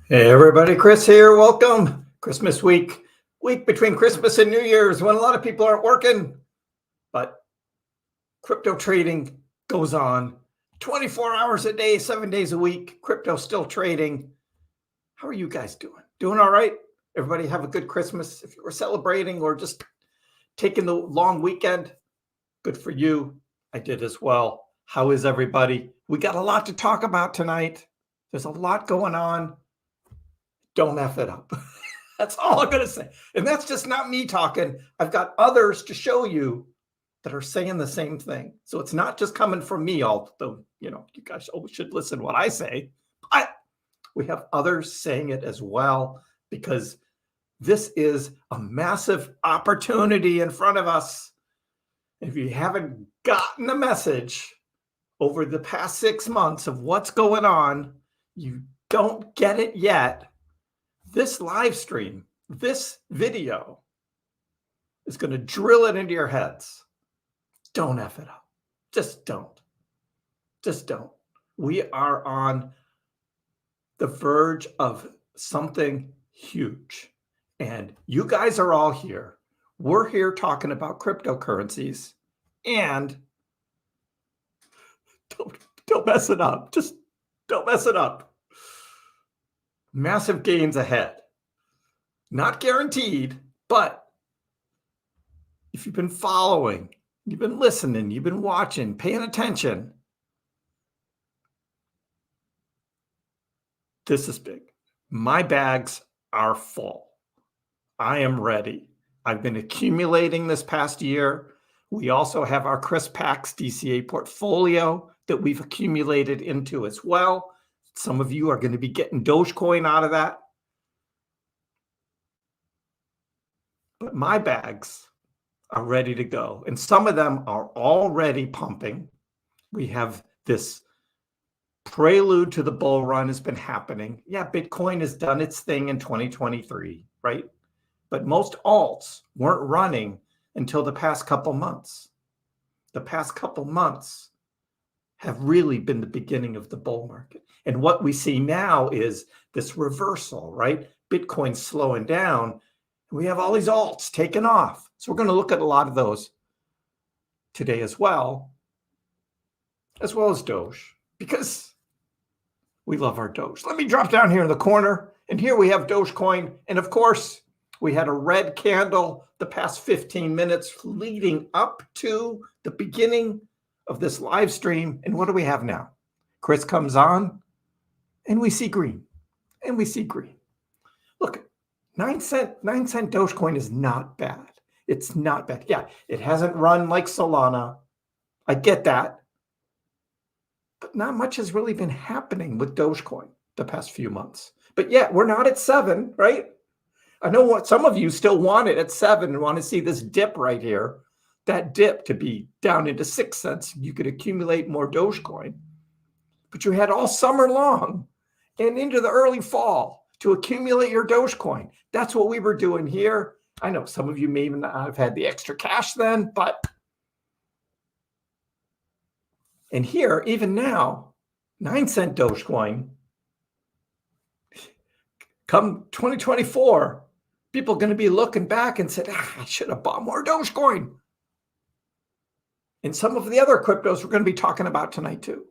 Hey everybody, Chris here. Welcome. Christmas week between Christmas and New Year's when a lot of people aren't working, but crypto trading goes on 24 hours a day, 7 days a week. Crypto still trading. How are you guys doing? Doing all right? Everybody have a good Christmas. If you were celebrating or just taking the long weekend, good for you. I did as well. How is everybody? We got a lot to talk about tonight. There's a lot going on. Don't F it up. That's all I'm going to say. And that's just not me talking. I've got others to show you that are saying the same thing. So it's not just coming from me, although, you guys always should listen to what I say. But we have others saying it as well, because this is a massive opportunity in front of us. If you haven't gotten the message over the past 6 months of what's going on, you don't get it yet. This live stream, this video is going to drill it into your heads. Don't F it up. Just don't. Just don't. We are on the verge of something huge. And you guys are all here. We're here talking about cryptocurrencies. And don't mess it up. Just don't mess it up. Massive gains ahead. Not guaranteed, but if you've been following, you've been listening, you've been watching, paying attention, this is big. My bags are full. I am ready. I've been accumulating this past year. We also have our Kriss Packs DCA portfolio that we've accumulated into as well. Some of you are going to be getting Dogecoin out of that. But my bags are ready to go. And some of them are already pumping. We have this prelude to the bull run has been happening. Yeah, Bitcoin has done its thing in 2023, right? But most alts weren't running until the past couple months. The past couple months have really been the beginning of the bull market. And what we see now is this reversal, right? Bitcoin's slowing down. We have all these alts taking off. So we're going to look at a lot of those today as well as Doge, because we love our Doge. Let me drop down here in the corner. And here we have Dogecoin. And of course, we had a red candle the past 15 minutes leading up to the beginning of this live stream. And what do we have now? Chris comes on and we see green. And we see green. Look, 9-cent Dogecoin is not bad. It's not bad. Yeah, it hasn't run like Solana. I get that. But not much has really been happening with Dogecoin the past few months. But yet we're not at 7, right? I know what some of you still want it at 7 and want to see this dip right here. That dip to be down into 6 cents. You could accumulate more Dogecoin. But you had all summer long and into the early fall to accumulate your Dogecoin. That's what we were doing here. I know some of you may even not have had the extra cash then, but and here, even now, 9-cent Dogecoin, come 2024, people are going to be looking back and said, I should have bought more Dogecoin. And some of the other cryptos we're going to be talking about tonight too.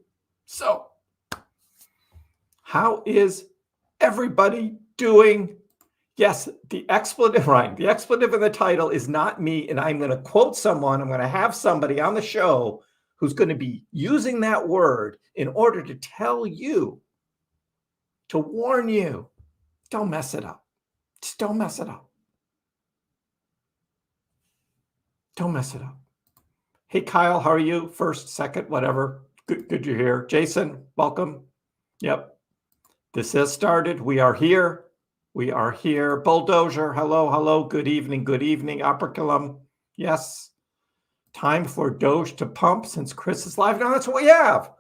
So how is everybody doing? Yes, the expletive, right? The expletive in the title is not me. And I'm going to quote someone. I'm going to have somebody on the show who's going to be using that word in order to tell you, to warn you, don't mess it up. Just don't mess it up. Don't mess it up. Hey, Kyle, how are you? First, second, whatever. Good you're here. Jason, welcome. Yep. This has started. We are here. We are here. Bulldozer, hello. Good evening. Operculum, yes. Time for Doge to pump since Chris is live. Now that's what we have.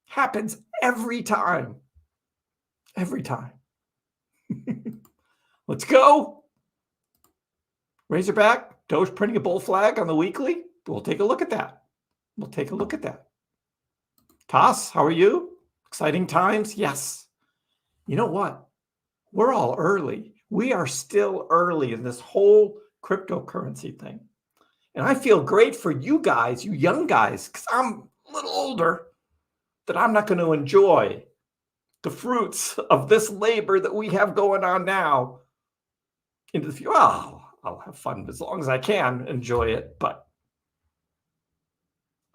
Happens every time. Every time. Let's go. Razorback, Doge printing a bull flag on the weekly. We'll take a look at that. Toss, how are you? Exciting times? Yes. You know what? We're all early. We are still early in this whole cryptocurrency thing. And I feel great for you guys, you young guys, because I'm a little older, that I'm not going to enjoy the fruits of this labor that we have going on now into the future. Well, I'll have fun as long as I can enjoy it, but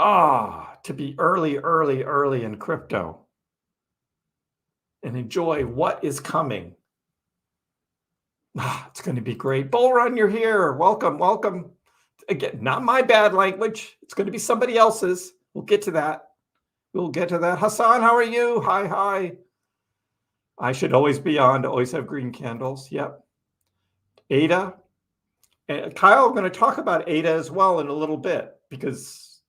to be early in crypto and enjoy what is coming. It's going to be great. Bull Run, you're here. Welcome, welcome. Again, not my bad language. It's going to be somebody else's. We'll get to that. We'll get to that. Hassan, how are you? Hi, hi. I should always be on to always have green candles. Yep. Ada. And Kyle, I'm going to talk about Ada as well in a little bit because,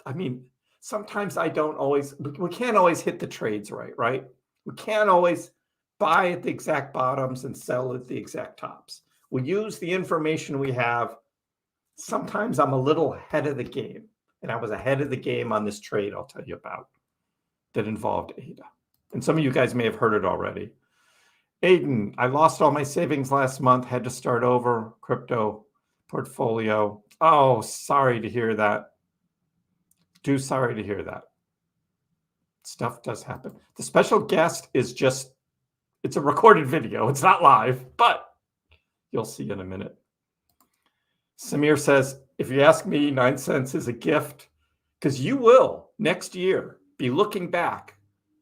I mean, sometimes I don't always, we can't always hit the trades right? We can't always buy at the exact bottoms and sell at the exact tops. We use the information we have. Sometimes I'm a little ahead of the game, and I was ahead of the game on this trade I'll tell you about that involved Ada. And some of you guys may have heard it already. Aiden, I lost all my savings last month, had to start over crypto portfolio. Oh, sorry to hear that. Sorry to hear that. Stuff does happen. The special guest is just, it's a recorded video. It's not live, but you'll see in a minute. Samir says, if you ask me, 9 cents is a gift, because you will next year be looking back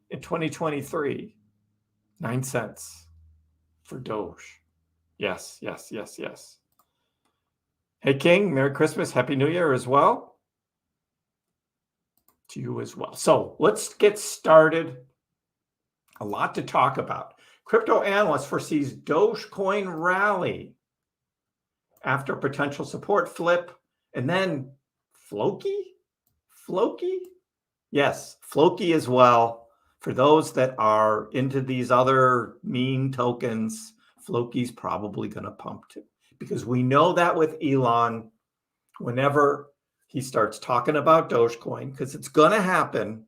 in 2023, 9 cents for Doge. Yes. Hey, King, Merry Christmas, Happy New Year as well. To you as well. So let's get started. A lot to talk about. Crypto analyst foresees Dogecoin rally after potential support flip, and then Floki? Yes, Floki as well. For those that are into these other meme tokens, Floki's probably going to pump too, because we know that with Elon, whenever he starts talking about Dogecoin, because it's going to happen,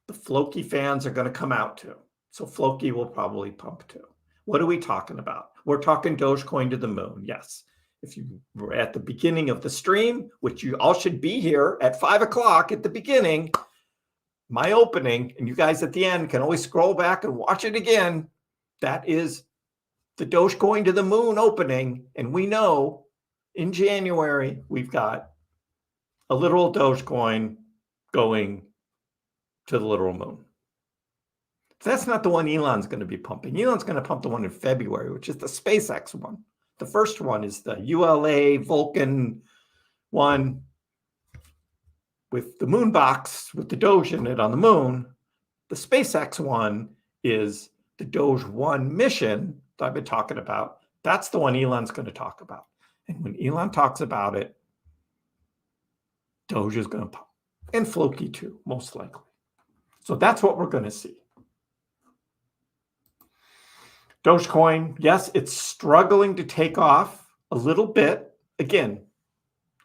the Floki fans are going to come out too. So Floki will probably pump too. What are we talking about? We're talking Dogecoin to the moon. Yes. If you were at the beginning of the stream, which you all should be here at 5 o'clock at the beginning, my opening, and you guys at the end can always scroll back and watch it again. That is the Dogecoin to the moon opening. And we know in January, we've got a literal Dogecoin going to the literal moon. That's not the one Elon's going to be pumping. Elon's going to pump the one in February, which is the SpaceX one. The first one is the ULA Vulcan one with the moon box with the Doge in it on the moon. The SpaceX one is the Doge 1 mission that I've been talking about. That's the one Elon's going to talk about. And when Elon talks about it, Doge is going to pump. And Floki too, most likely. So that's what we're going to see. Dogecoin, yes, it's struggling to take off a little bit. Again,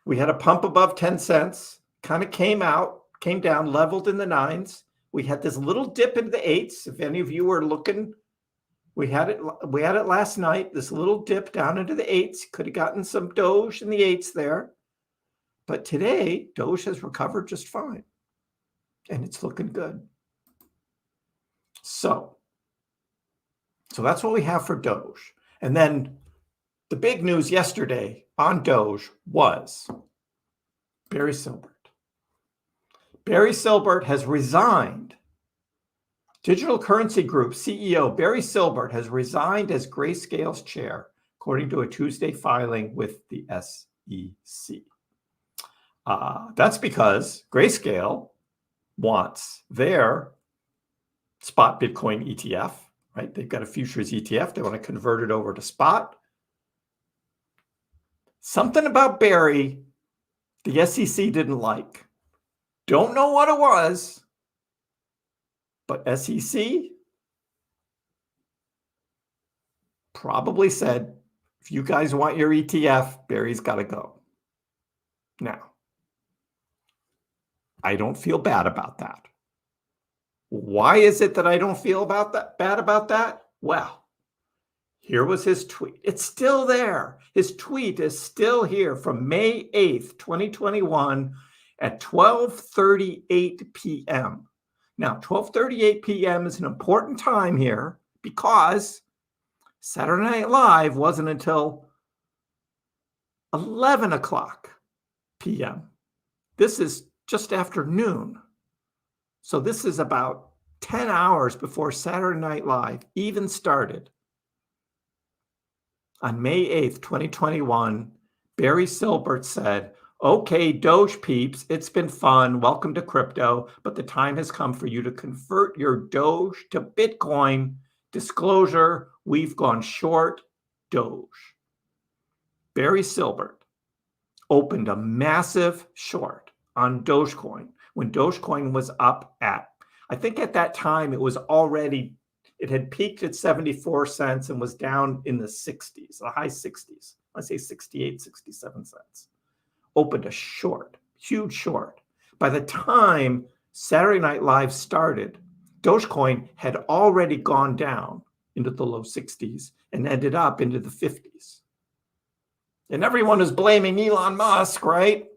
we had a pump above 10 cents, kind of came down, leveled in the 9s. We had this little dip into the 8s. If any of you were looking, we had it last night, this little dip down into the 8s. Could have gotten some Doge in the 8s there. But today, Doge has recovered just fine. And it's looking good. So that's what we have for Doge. And then the big news yesterday on Doge was Barry Silbert. Barry Silbert has resigned. Digital Currency Group CEO Barry Silbert has resigned as Grayscale's chair, according to a Tuesday filing with the SEC. That's because Grayscale wants their spot Bitcoin ETF, right? They've got a futures ETF. They want to convert it over to spot. Something about Barry, the SEC didn't like. Don't know what it was, but SEC probably said, if you guys want your ETF, Barry's got to go. Now, I don't feel bad about that. Why is it that I don't feel bad about that? Well, here was his tweet. It's still there. His tweet is still here from May 8th, 2021 at 12:38 p.m. Now, 12:38 p.m. is an important time here because Saturday Night Live wasn't until 11 o'clock p.m. This is just after noon. So this is about 10 hours before Saturday Night Live even started. On May 8th, 2021, Barry Silbert said, "Okay, Doge peeps, it's been fun. Welcome to crypto, but the time has come for you to convert your Doge to Bitcoin. Disclosure, we've gone short Doge." Barry Silbert opened a massive short on Dogecoin when Dogecoin was up at, I think at that time it had peaked at 74 cents and was down in the 60s, the high 60s. I say 68, 67 cents. Opened a short, huge short. By the time Saturday Night Live started, Dogecoin had already gone down into the low 60s and ended up into the 50s. And everyone is blaming Elon Musk, right?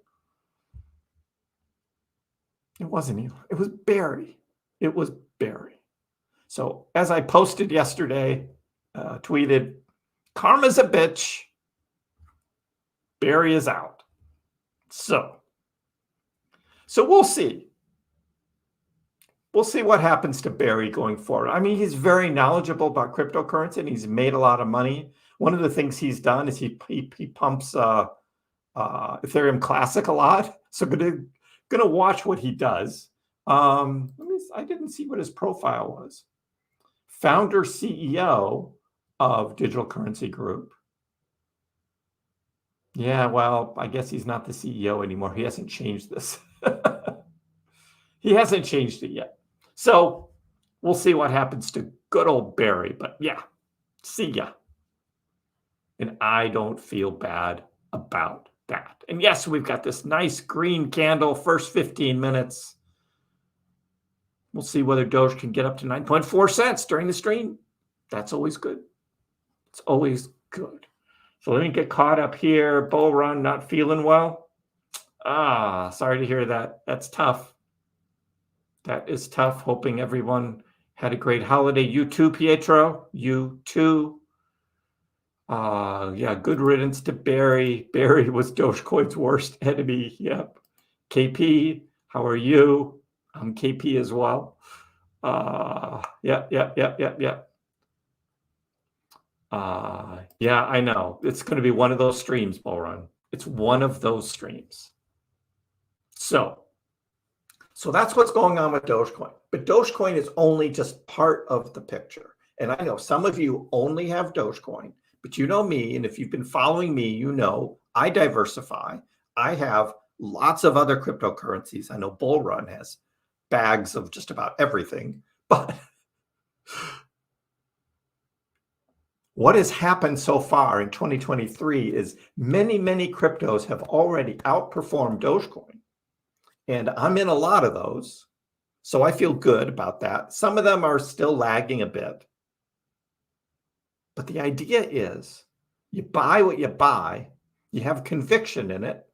It wasn't Elon. It was Barry. It was Barry. So as I posted yesterday, tweeted, karma's a bitch. Barry is out. So we'll see. We'll see what happens to Barry going forward. I mean, he's very knowledgeable about cryptocurrency and he's made a lot of money. One of the things he's done is he pumps Ethereum Classic a lot. So gonna watch what he does. I didn't see what his profile was. Founder CEO of Digital Currency Group. Yeah, well, I guess he's not the CEO anymore. He hasn't changed this. He hasn't changed it yet. So we'll see what happens to good old Barry. But yeah, see ya. And I don't feel bad about that. And yes, we've got this nice green candle first 15 minutes. We'll see whether Doge can get up to 9.4 cents during the stream. That's always good. It's always good. So let me get caught up here. Bull run, not feeling well. Sorry to hear that. That's tough. That is tough. Hoping everyone had a great holiday. You too, Pietro. You too. Yeah, good riddance to Barry. Barry was Dogecoin's worst enemy. Yep. KP, how are you? I'm KP as well. Yeah. Yeah, I know. It's going to be one of those streams, Bull Run. It's one of those streams. So that's what's going on with Dogecoin. But Dogecoin is only just part of the picture. And I know some of you only have Dogecoin, but you know me, and if you've been following me, you know I diversify. I have lots of other cryptocurrencies. I know Bull Run has bags of just about everything. But what has happened so far in 2023 is many cryptos have already outperformed Dogecoin. And I'm in a lot of those. So I feel good about that. Some of them are still lagging a bit. But the idea is you buy what you buy, you have conviction in it,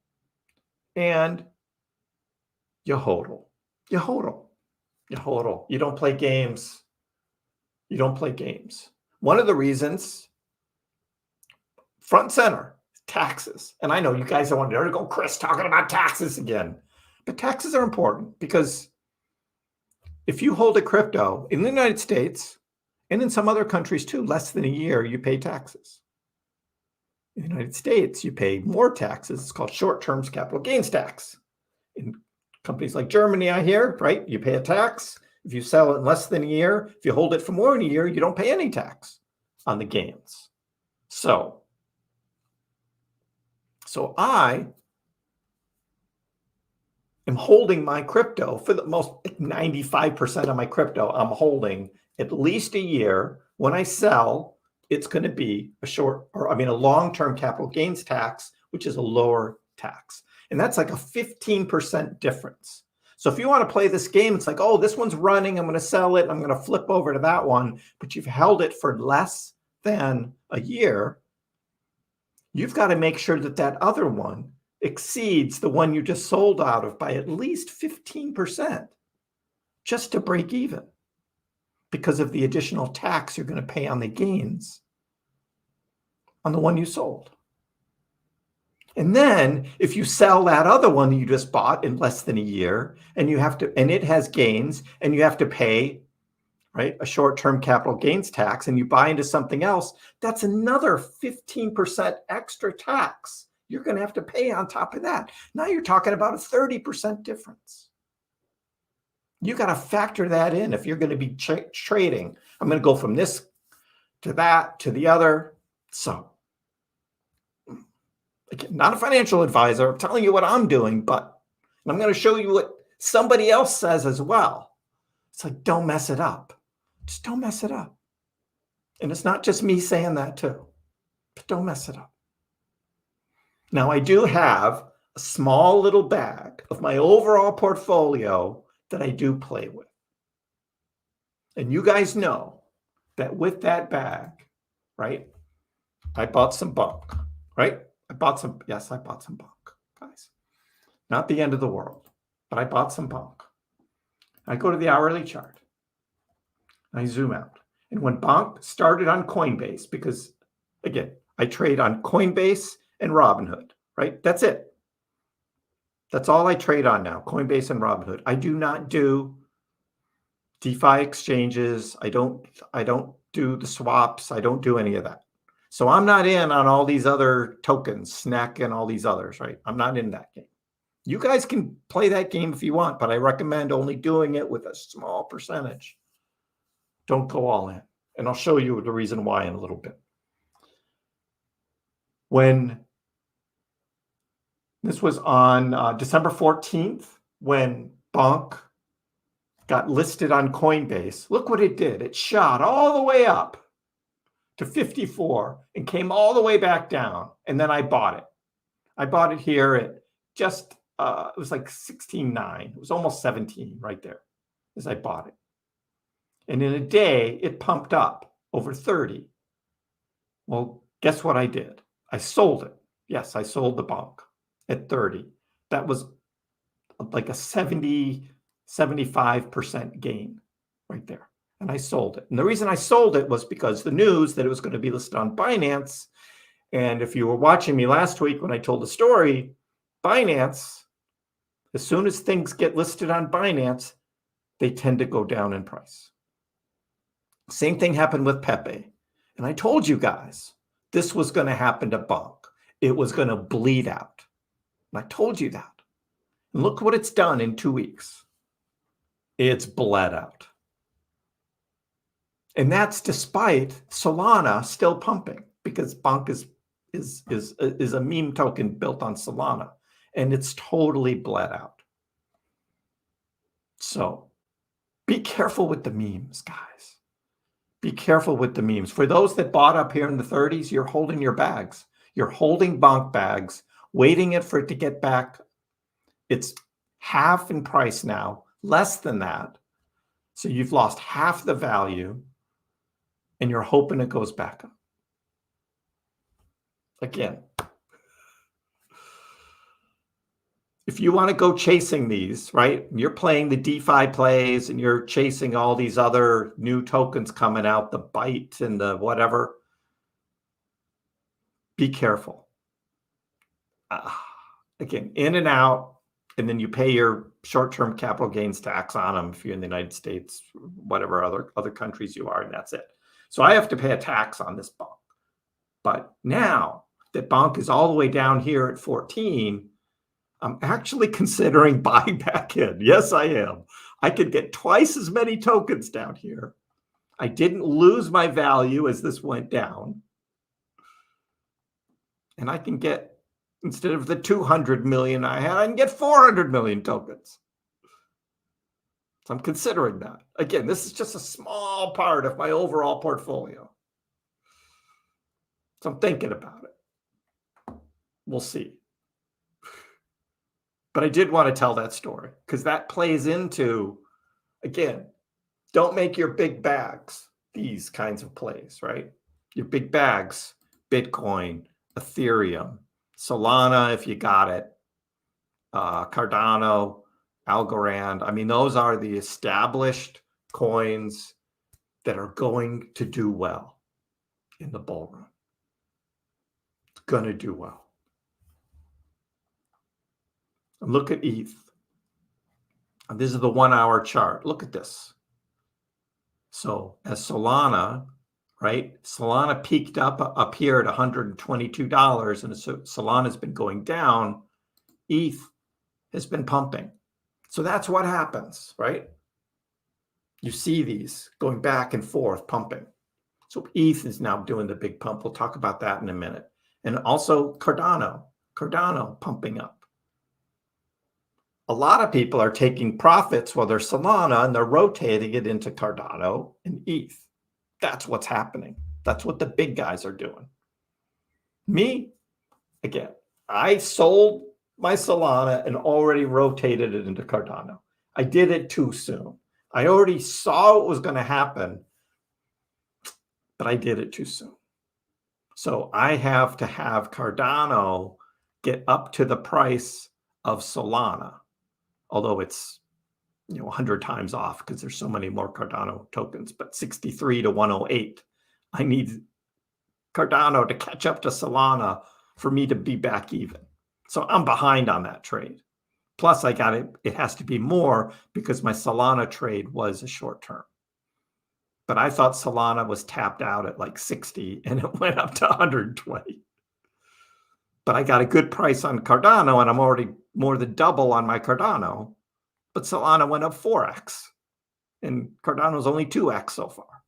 and you hodl. You hodl. You hodl. You don't play games. You don't play games. One of the reasons, front and center, taxes. And I know you guys don't want to go, Kriss, talking about taxes again. But taxes are important because if you hold a crypto in the United States and in some other countries too, less than a year, you pay taxes. In the United States, you pay more taxes. It's called short-term capital gains tax. In companies like Germany, I hear, right? You pay a tax. If you sell it in less than a year, if you hold it for more than a year, you don't pay any tax on the gains. So I am holding my crypto for the most 95% of my crypto. I'm holding at least a year. When I sell, it's going to be a long-term capital gains tax, which is a lower tax. And that's like a 15% difference. So if you want to play this game, it's like, oh, this one's running, I'm going to sell it, I'm going to flip over to that one, but you've held it for less than a year, you've got to make sure that that other one exceeds the one you just sold out of by at least 15% just to break even because of the additional tax you're going to pay on the gains on the one you sold. And then if you sell that other one that you just bought in less than a year and you have to, and it has gains and you have to pay, right, a short-term capital gains tax, and you buy into something else, that's another 15% extra tax you're going to have to pay on top of that. Now you're talking about a 30% difference. You got to factor that in if you're going to be trading. I'm going to go from this to that to the other. So, again, not a financial advisor. I'm telling you what I'm doing, but I'm going to show you what somebody else says as well. It's like, don't mess it up. Just don't mess it up. And it's not just me saying that too, but don't mess it up. Now, I do have a small little bag of my overall portfolio that I do play with. And you guys know that with that bag, right, I bought some bunk, right? I bought some bunk, guys. Not the end of the world, but I bought some bunk. I go to the hourly chart. I zoom out. And when bunk started on Coinbase, because again, I trade on Coinbase and Robinhood, right? That's it. That's all I trade on now, Coinbase and Robinhood. I do not do DeFi exchanges. I don't do the swaps. I don't do any of that. So I'm not in on all these other tokens, Snack and all these others, right? I'm not in that game. You guys can play that game if you want, but I recommend only doing it with a small percentage. Don't go all in. And I'll show you the reason why in a little bit. When this was on December 14th, when Bonk got listed on Coinbase, look what it did. It shot all the way up to 54 and came all the way back down. And then I bought it. I bought it here at just, it was like 16.9. It was almost 17 right there as I bought it. And in a day, it pumped up over 30. Well, guess what I did? I sold it. Yes, I sold the bunk at 30. That was like a 75% gain right there. And I sold it. And the reason I sold it was because the news that it was going to be listed on Binance. And if you were watching me last week when I told the story, Binance, as soon as things get listed on Binance, they tend to go down in price. Same thing happened with Pepe. And I told you guys this was going to happen to Bonk. It was going to bleed out. And I told you that. And look what it's done in 2 weeks. It's bled out. And that's despite Solana still pumping, because Bonk is a meme token built on Solana, and it's totally bled out. So be careful with the memes, guys. Be careful with the memes. For those that bought up here in the 30s, you're holding your bags. You're holding Bonk bags, waiting for it to get back. It's half in price now, less than that. So you've lost half the value, and you're hoping it goes back up. Again, if you want to go chasing these, right? You're playing the DeFi plays and you're chasing all these other new tokens coming out, the Byte and the whatever. Be careful. Again, in and out, and then you pay your short-term capital gains tax on them if you're in the United States, whatever other countries you are, and that's it. So I have to pay a tax on this bonk. But now that bonk is all the way down here at 14, I'm actually considering buying back in. Yes, I am. I could get twice as many tokens down here. I didn't lose my value as this went down. And I can get, instead of the 200 million I had, I can get 400 million tokens. So I'm considering that. Again, this is just a small part of my overall portfolio. So I'm thinking about it. We'll see. But I did want to tell that story because that plays into, again, don't make your big bags these kinds of plays, right? Your big bags, Bitcoin, Ethereum, Solana, if you got it, Cardano, Algorand. I mean, those are the established coins that are going to do well in the bull run. It's going to do well. And look at ETH. And this is the 1 hour chart. Look at this. So as Solana, right? Solana peaked up here at $122, and Solana's been going down. ETH has been pumping. So that's what happens, right? You see these going back and forth pumping. So ETH is now doing the big pump. We'll talk about that in a minute. And also Cardano pumping up. A lot of people are taking profits while they're Solana and they're rotating it into Cardano and ETH. That's what's happening. That's what the big guys are doing. Me, again, I sold my Solana and already rotated it into Cardano. I did it too soon. I already saw what was going to happen, but I did it too soon. So I have to have Cardano get up to the price of Solana, although it's 100 times off because there's so many more Cardano tokens, but 63 to 108. I need Cardano to catch up to Solana for me to be back even. So I'm behind on that trade. Plus I got it. It has to be more because my Solana trade was a short term. But I thought Solana was tapped out at like 60 and it went up to 120. But I got a good price on Cardano and I'm already more than double on my Cardano. But Solana went up 4x and Cardano is only 2x so far.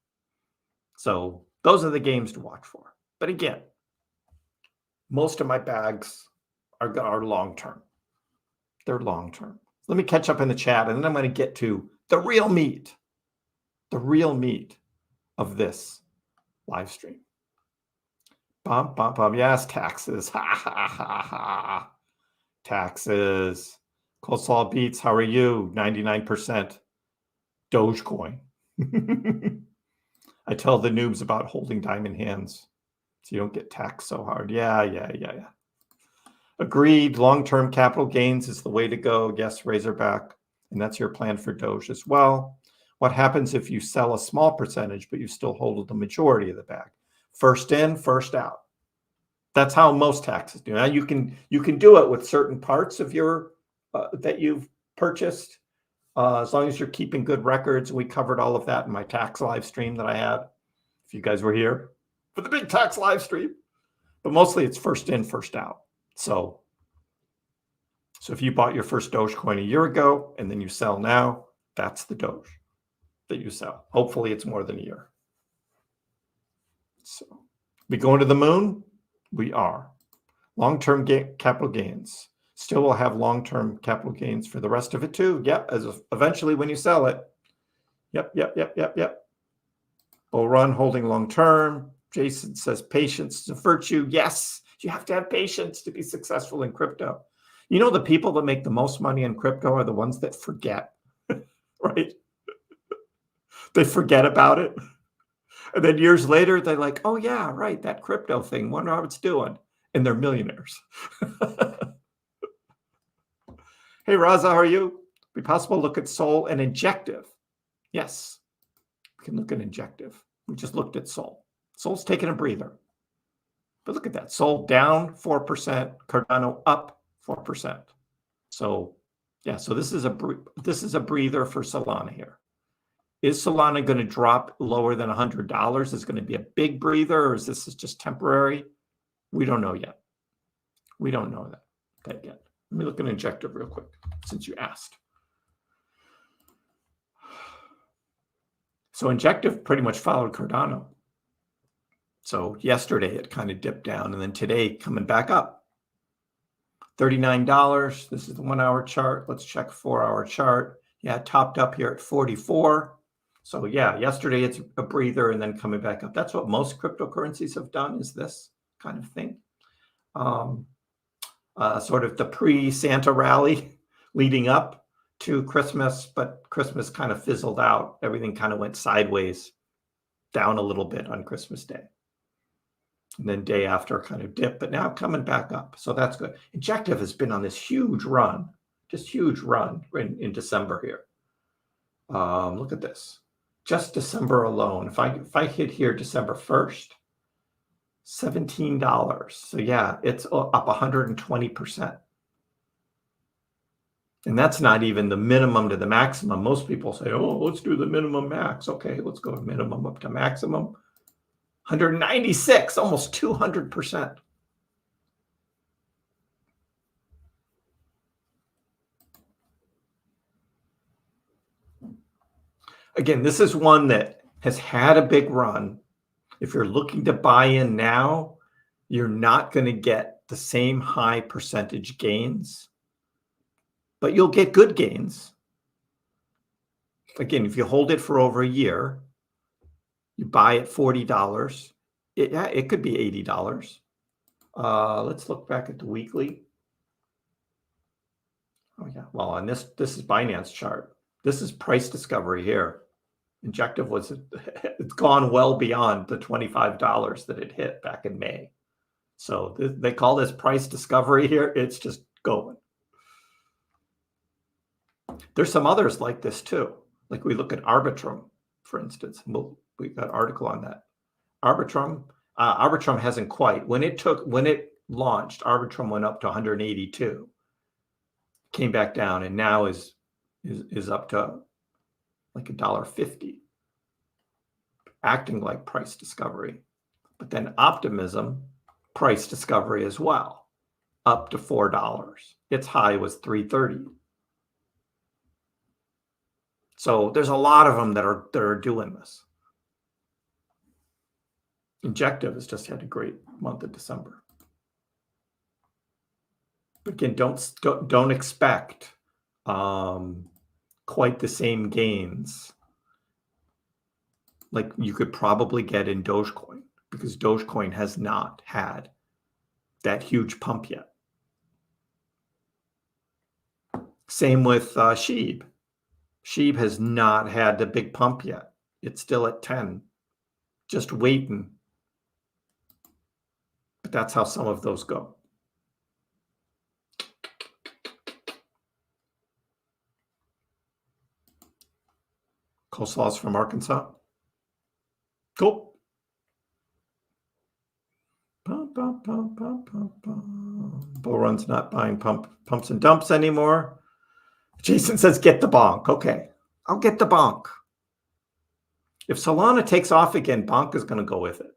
So those are the games to watch for. But again, most of my bags are long-term. They're long-term. Let me catch up in the chat and then I'm going to get to the real meat of this live stream. Bum, bum, bum. Yes, taxes. Ha, ha, ha, ha. Taxes. Coleslaw Beats, how are you? 99%. Dogecoin. I tell the noobs about holding diamond hands so you don't get taxed so hard. Yeah. Agreed. Long-term capital gains is the way to go. Yes, Razorback. And that's your plan for Doge as well. What happens if you sell a small percentage, but you still hold the majority of the bag? First in, first out. That's how most taxes do. Now you can do it with certain parts of your that you've purchased, as long as you're keeping good records. We covered all of that in my tax live stream that I had. If you guys were here for the big tax live stream, but mostly it's first in, first out. So if you bought your first Dogecoin a year ago and then you sell now, that's the Doge that you sell. Hopefully it's more than a year. So we going to the moon? We are. Long-term capital gains. Still will have long-term capital gains for the rest of it too. Yep, eventually when you sell it. Yep. Bull run holding long-term. Jason says patience is a virtue. Yes, you have to have patience to be successful in crypto. You know, the people that make the most money in crypto are the ones that forget, right? They forget about it. And then years later, they're like, oh yeah, right, that crypto thing, wonder how it's doing. And they're millionaires. Hey, Raza, how are you? Be possible to look at Sol and Injective. Yes, we can look at Injective. We just looked at Sol. Sol's taking a breather. But look at that. Sol down 4%, Cardano up 4%. So yeah, so this is a breather for Solana here. Is Solana going to drop lower than $100? Is it going to be a big breather, or is this just temporary? We don't know yet. We don't know that yet. Let me look at Injective real quick, since you asked. So Injective pretty much followed Cardano. So yesterday it kind of dipped down, and then today coming back up. $39. This is the 1 hour chart. Let's check 4 hour chart. Yeah, it topped up here at 44. So yeah, yesterday it's a breather and then coming back up. That's what most cryptocurrencies have done, is this kind of thing. Sort of the pre-Santa rally. leading up to Christmas, but Christmas kind of fizzled out. Everything kind of went sideways, down a little bit on Christmas Day. And then day after kind of dipped, but now coming back up. So that's good. Injective has been on this huge run, just huge run in December here. Look at this. Just December alone. If I hit here December 1st, $17. So yeah, it's up 120%. And that's not even the minimum to the maximum. Most people say, oh, let's do the minimum max. Okay, let's go minimum up to maximum. 196, almost 200%. Again, this is one that has had a big run. If you're looking to buy in now, you're not going to get the same high percentage gains, but you'll get good gains. Again, if you hold it for over a year, you buy at $40, it could be $80. Let's look back at the weekly. Oh yeah, well, on this is Binance chart. This is price discovery here. Injective it's gone well beyond the $25 that it hit back in May. So they call this price discovery here. It's just going. There's some others like this too. Like we look at Arbitrum, for instance. We got an article on that. Arbitrum hasn't quite. When it launched, Arbitrum went up to 182, came back down, and now is up to like $1.50, acting like price discovery. But then Optimism, price discovery as well, up to $4. Its high was $3.30. So there's a lot of them that are doing this. Injective has just had a great month of December. But again, don't expect quite the same gains like you could probably get in Dogecoin, because Dogecoin has not had that huge pump yet. Same with SHIB. SHIB has not had the big pump yet. It's still at 10, just waiting. But that's how some of those go. Coleslaw's from Arkansas. Cool. Bull Run's not buying pumps and dumps anymore. Jason says, get the bonk. Okay, I'll get the bonk. If Solana takes off again, bonk is going to go with it.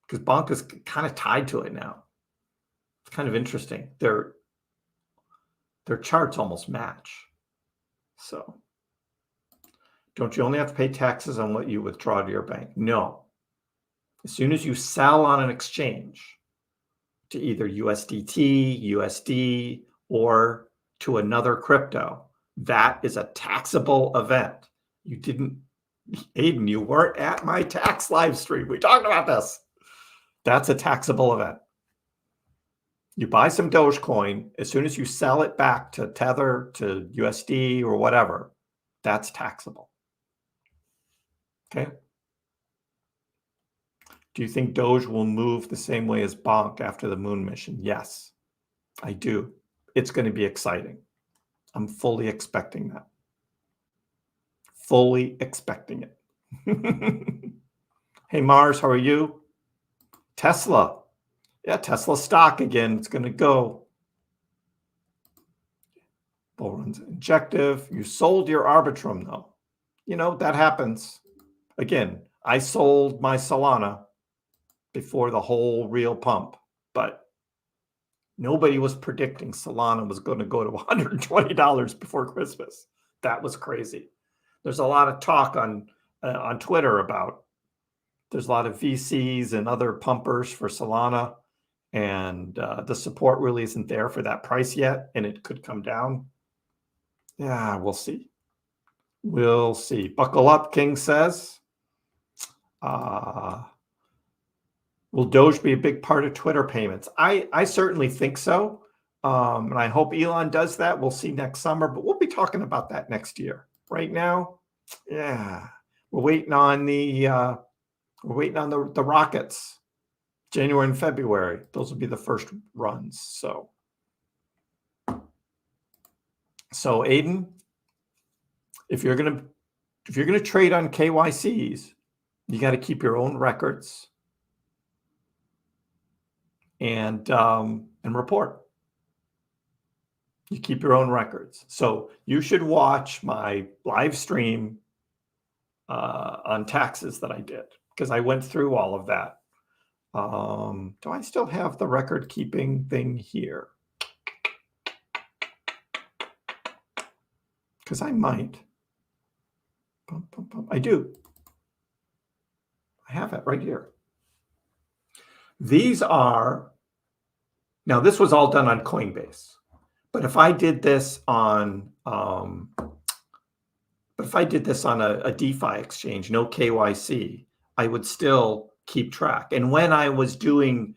Because bonk is kind of tied to it now. It's kind of interesting. Their charts almost match. So don't you only have to pay taxes on what you withdraw to your bank? No. As soon as you sell on an exchange to either USDT, USD, or to another crypto, that is a taxable event. You didn't, Aiden, you weren't at my tax live stream. We talked about this. That's a taxable event. You buy some Dogecoin, as soon as you sell it back to Tether, to USD, or whatever, that's taxable. Okay. Do you think Doge will move the same way as Bonk after the moon mission? Yes, I do. It's going to be exciting. I'm fully expecting that. Fully expecting it. Hey, Mars, how are you? Tesla. Yeah, Tesla stock again. It's going to go. Bull Run's Injective. You sold your Arbitrum, though. You know, that happens. Again, I sold my Solana before the whole real pump, but nobody was predicting Solana was going to go to $120 before Christmas. That was crazy. There's a lot of talk on Twitter about, there's a lot of VCs and other pumpers for Solana, and the support really isn't there for that price yet, and it could come down. Yeah, we'll see. We'll see. Buckle up, King says. Will Doge be a big part of Twitter payments? I certainly think so. And I hope Elon does that. We'll see next summer, but we'll be talking about that next year. Right now, yeah, we're waiting on the rockets. January and February, those will be the first runs. So Aiden, if you're gonna trade on KYCs, you got to keep your own records and report. You keep your own records. So you should watch my live stream on taxes that I did, because I went through all of that. Do I still have the record keeping thing here? Because I might. I do. I have it right here. These are, now this was all done on Coinbase, but if I did this on a DeFi exchange, no KYC, I would still keep track. And when I was doing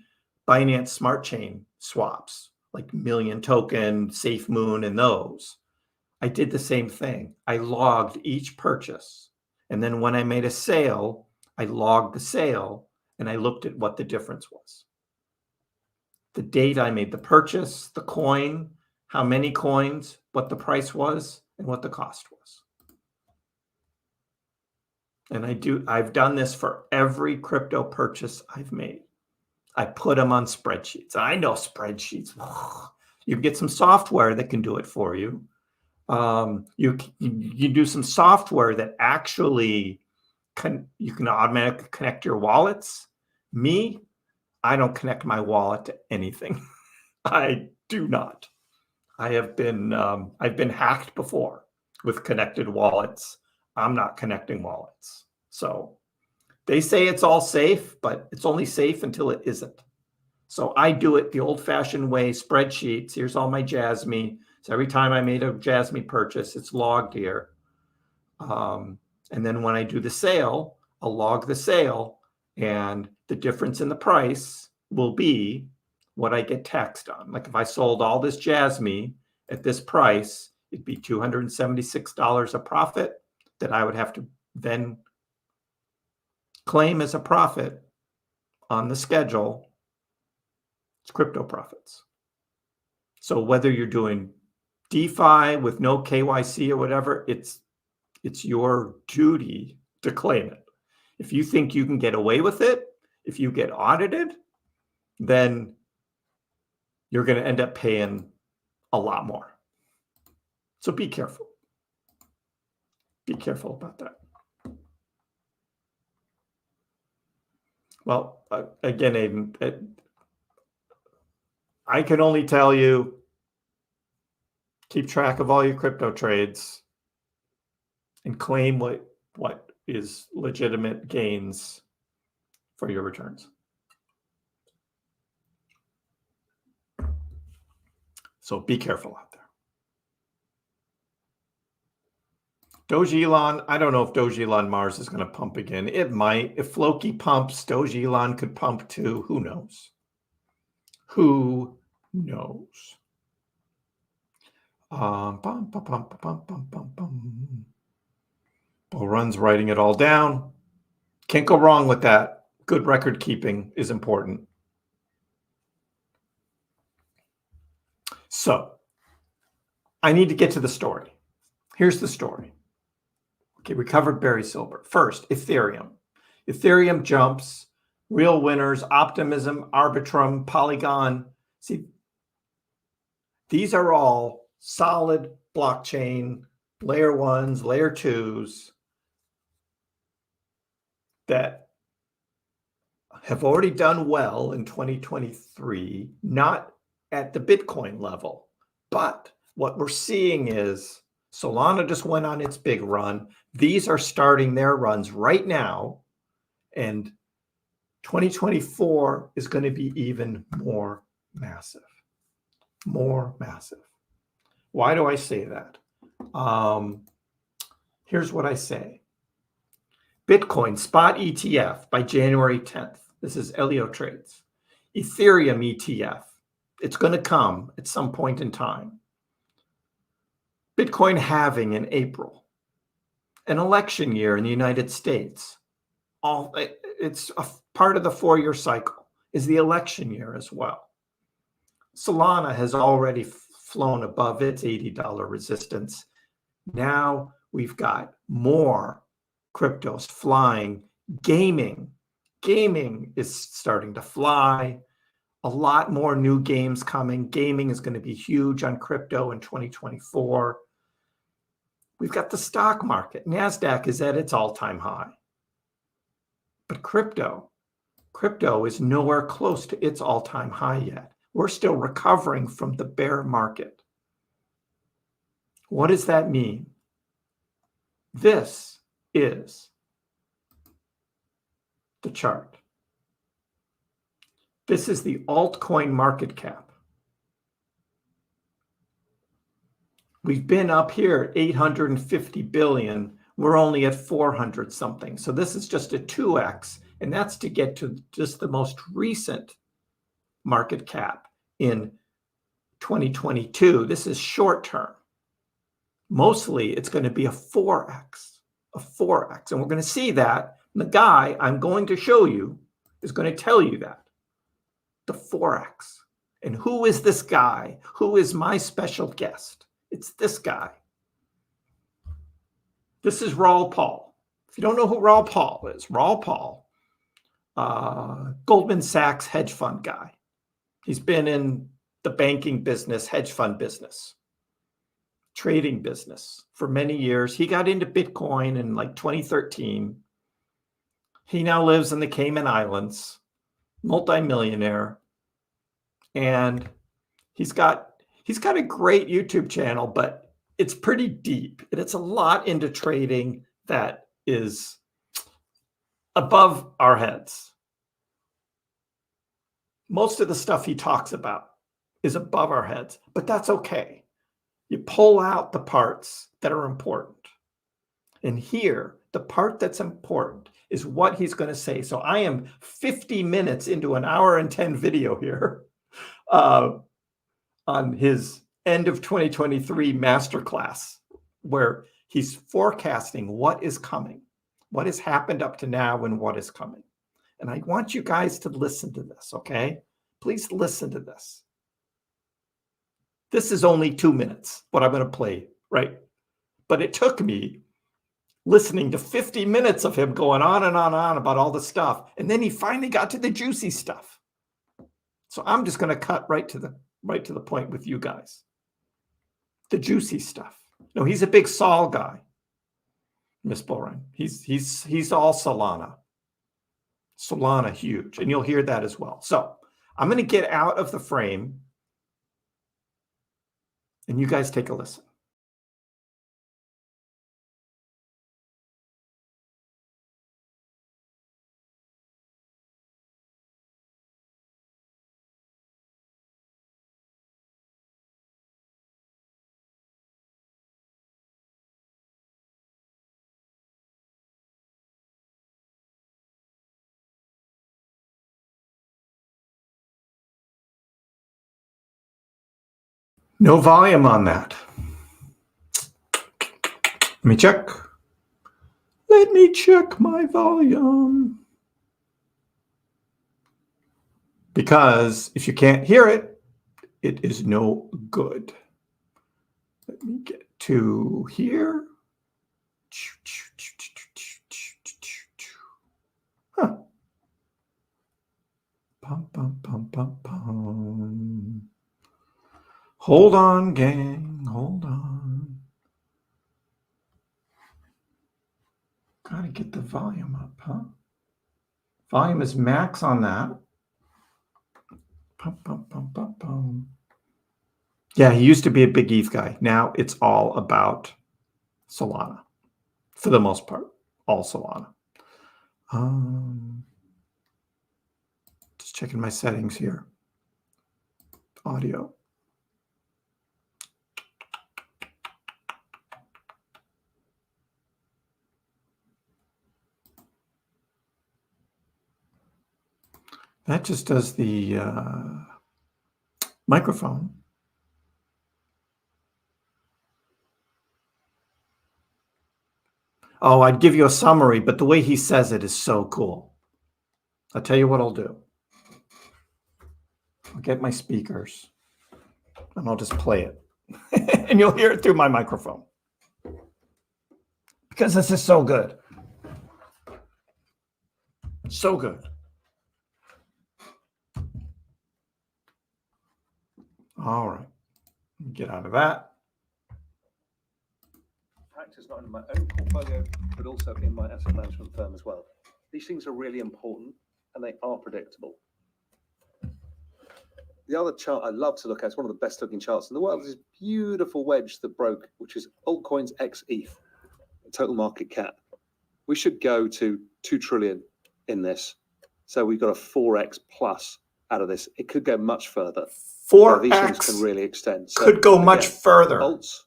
Binance Smart Chain swaps, like Million Token, SafeMoon, and those, I did the same thing. I logged each purchase. And then when I made a sale, I logged the sale and I looked at what the difference was. The date I made the purchase, the coin, how many coins, what the price was, and what the cost was. And I've done this for every crypto purchase I've made. I put them on spreadsheets. I know spreadsheets. You can get some software that can do it for you. You do some software that actually you can automatically connect your wallets. Me, I don't connect my wallet to anything. I do not. I've been hacked before with connected wallets. I'm not connecting wallets. So they say it's all safe, but it's only safe until it isn't. So I do it the old-fashioned way, spreadsheets. Here's all my Jasmy. So every time I made a Jasmy purchase, it's logged here. And then when I do the sale, I'll log the sale, and the difference in the price will be what I get taxed on. Like if I sold all this Jasmy at this price, it'd be $276 a profit that I would have to then claim as a profit on the schedule. It's crypto profits. So whether you're doing DeFi with no KYC or whatever, it's your duty to claim it. If you think you can get away with it, if you get audited, then you're going to end up paying a lot more. So be careful. Be careful about that. Well, again, Aiden, I can only tell you, keep track of all your crypto trades and claim what is legitimate gains for your returns. So be careful out there. Doge Elon, I don't know if Doge Elon Mars is going to pump again. It might. If Floki pumps, Doge Elon could pump too. Who knows? Who knows? Bull Run's writing it all down. Can't go wrong with that. Good record keeping is important. So I need to get to the story. Here's the story. Okay, we covered Barry Silbert. First, Ethereum. Ethereum jumps, real winners, Optimism, Arbitrum, Polygon. See, these are all solid blockchain, layer ones, layer twos that have already done well in 2023, not at the Bitcoin level. But what we're seeing is Solana just went on its big run. These are starting their runs right now. And 2024 is going to be even more massive. More massive. Why do I say that? Here's what I say. Bitcoin spot ETF by January 10th. This is Elio Trades. Ethereum ETF. It's going to come at some point in time. Bitcoin halving in April. An election year in the United States. It's a part of the 4-year cycle is the election year as well. Solana has already flown above its $80 resistance. Now we've got more cryptos flying. Gaming is starting to fly. A lot more new games coming. Gaming is going to be huge on crypto in 2024. We've got the stock market. NASDAQ is at its all-time high. But crypto is nowhere close to its all-time high yet. We're still recovering from the bear market. What does that mean? This is the chart. This is the altcoin market cap. We've been up here at 850 billion. We're only at 400 something. So this is just a 2x, and that's to get to just the most recent market cap in 2022. This is short term. Mostly it's going to be a 4x, and we're going to see that. The guy I'm going to show you is going to tell you that, the 4x. And who is this guy? Who is my special guest? It's this guy. This is Raoul Pal. If you don't know who Raoul Pal is, Raoul Pal, Goldman Sachs hedge fund guy. He's been in the banking business, hedge fund business, trading business for many years. He got into Bitcoin in like 2013. He now lives in the Cayman Islands, multimillionaire, and he's got a great YouTube channel, but it's pretty deep, and it's a lot into trading that is above our heads. Most of the stuff he talks about is above our heads, but that's okay. You pull out the parts that are important. And here, the part that's important is what he's going to say. So I am 50 minutes into an hour and 10 video here on his end of 2023 masterclass, where he's forecasting what is coming, what has happened up to now, and what is coming. And I want you guys to listen to this, okay? Please listen to this. This is only 2 minutes, what I'm going to play, right? But it took me listening to 50 minutes of him going on and on about all the stuff. And then he finally got to the juicy stuff. So I'm just going to cut right to the point with you guys. The juicy stuff. No, he's a big Sol guy, Miss Bullrun. He's all Solana. Solana huge, and you'll hear that as well. So I'm going to get out of the frame, and you guys take a listen. No volume on that. Let me check. Let me check my volume. Because if you can't hear it, it is no good. Let me get to here. Huh. Pum, pum, pum, pum, pum. Hold on, gang. Hold on. Gotta get the volume up, huh? Volume is max on that. Pum, pum, pum, pum, pum. Yeah, he used to be a big ETH guy. Now it's all about Solana. For the most part, all Solana. Just checking my settings here. Audio. That just does the microphone. Oh, I'd give you a summary, but the way he says it is so cool. I'll tell you what I'll do. I'll get my speakers and I'll just play it. And you'll hear it through my microphone. Because this is so good. So good. All right. Get out of that. Practice not in my own portfolio, but also in my asset management firm as well. These things are really important and they are predictable. The other chart I love to look at, it's one of the best looking charts in the world, is this beautiful wedge that broke, which is altcoins x ETH, total market cap. We should go to 2 trillion in this. So we've got a 4x plus out of this. It could go much further. 4x these things can really extend. So could go much further. Alts,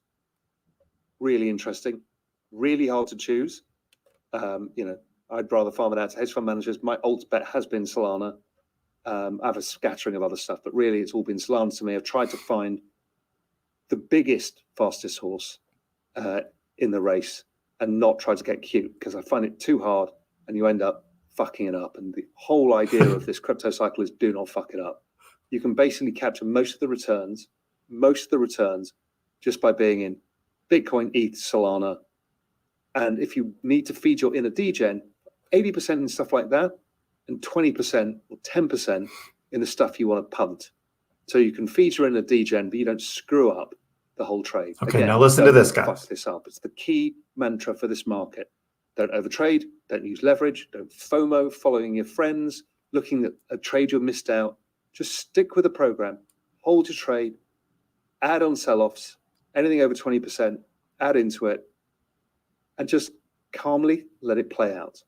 really interesting, really hard to choose. I'd rather farm it out to hedge fund managers. My alt bet has been Solana. I have a scattering of other stuff, but really it's all been Solana to me. I've tried to find the biggest, fastest horse in the race and not try to get cute, because I find it too hard and you end up fucking it up. And the whole idea of this crypto cycle is do not fuck it up. You can basically capture most of the returns just by being in Bitcoin, ETH, Solana. And if you need to feed your inner degen, 80% in stuff like that, and 20% or 10% in the stuff you want to punt. So you can feed your inner degen, but you don't screw up the whole trade. Okay, now listen to this, guys. Fuck this up. It's the key mantra for this market. Don't overtrade, don't use leverage, don't FOMO, following your friends, looking at a trade you missed out. Just stick with the program, hold your trade, add on sell-offs, anything over 20%, add into it, and just calmly let it play out.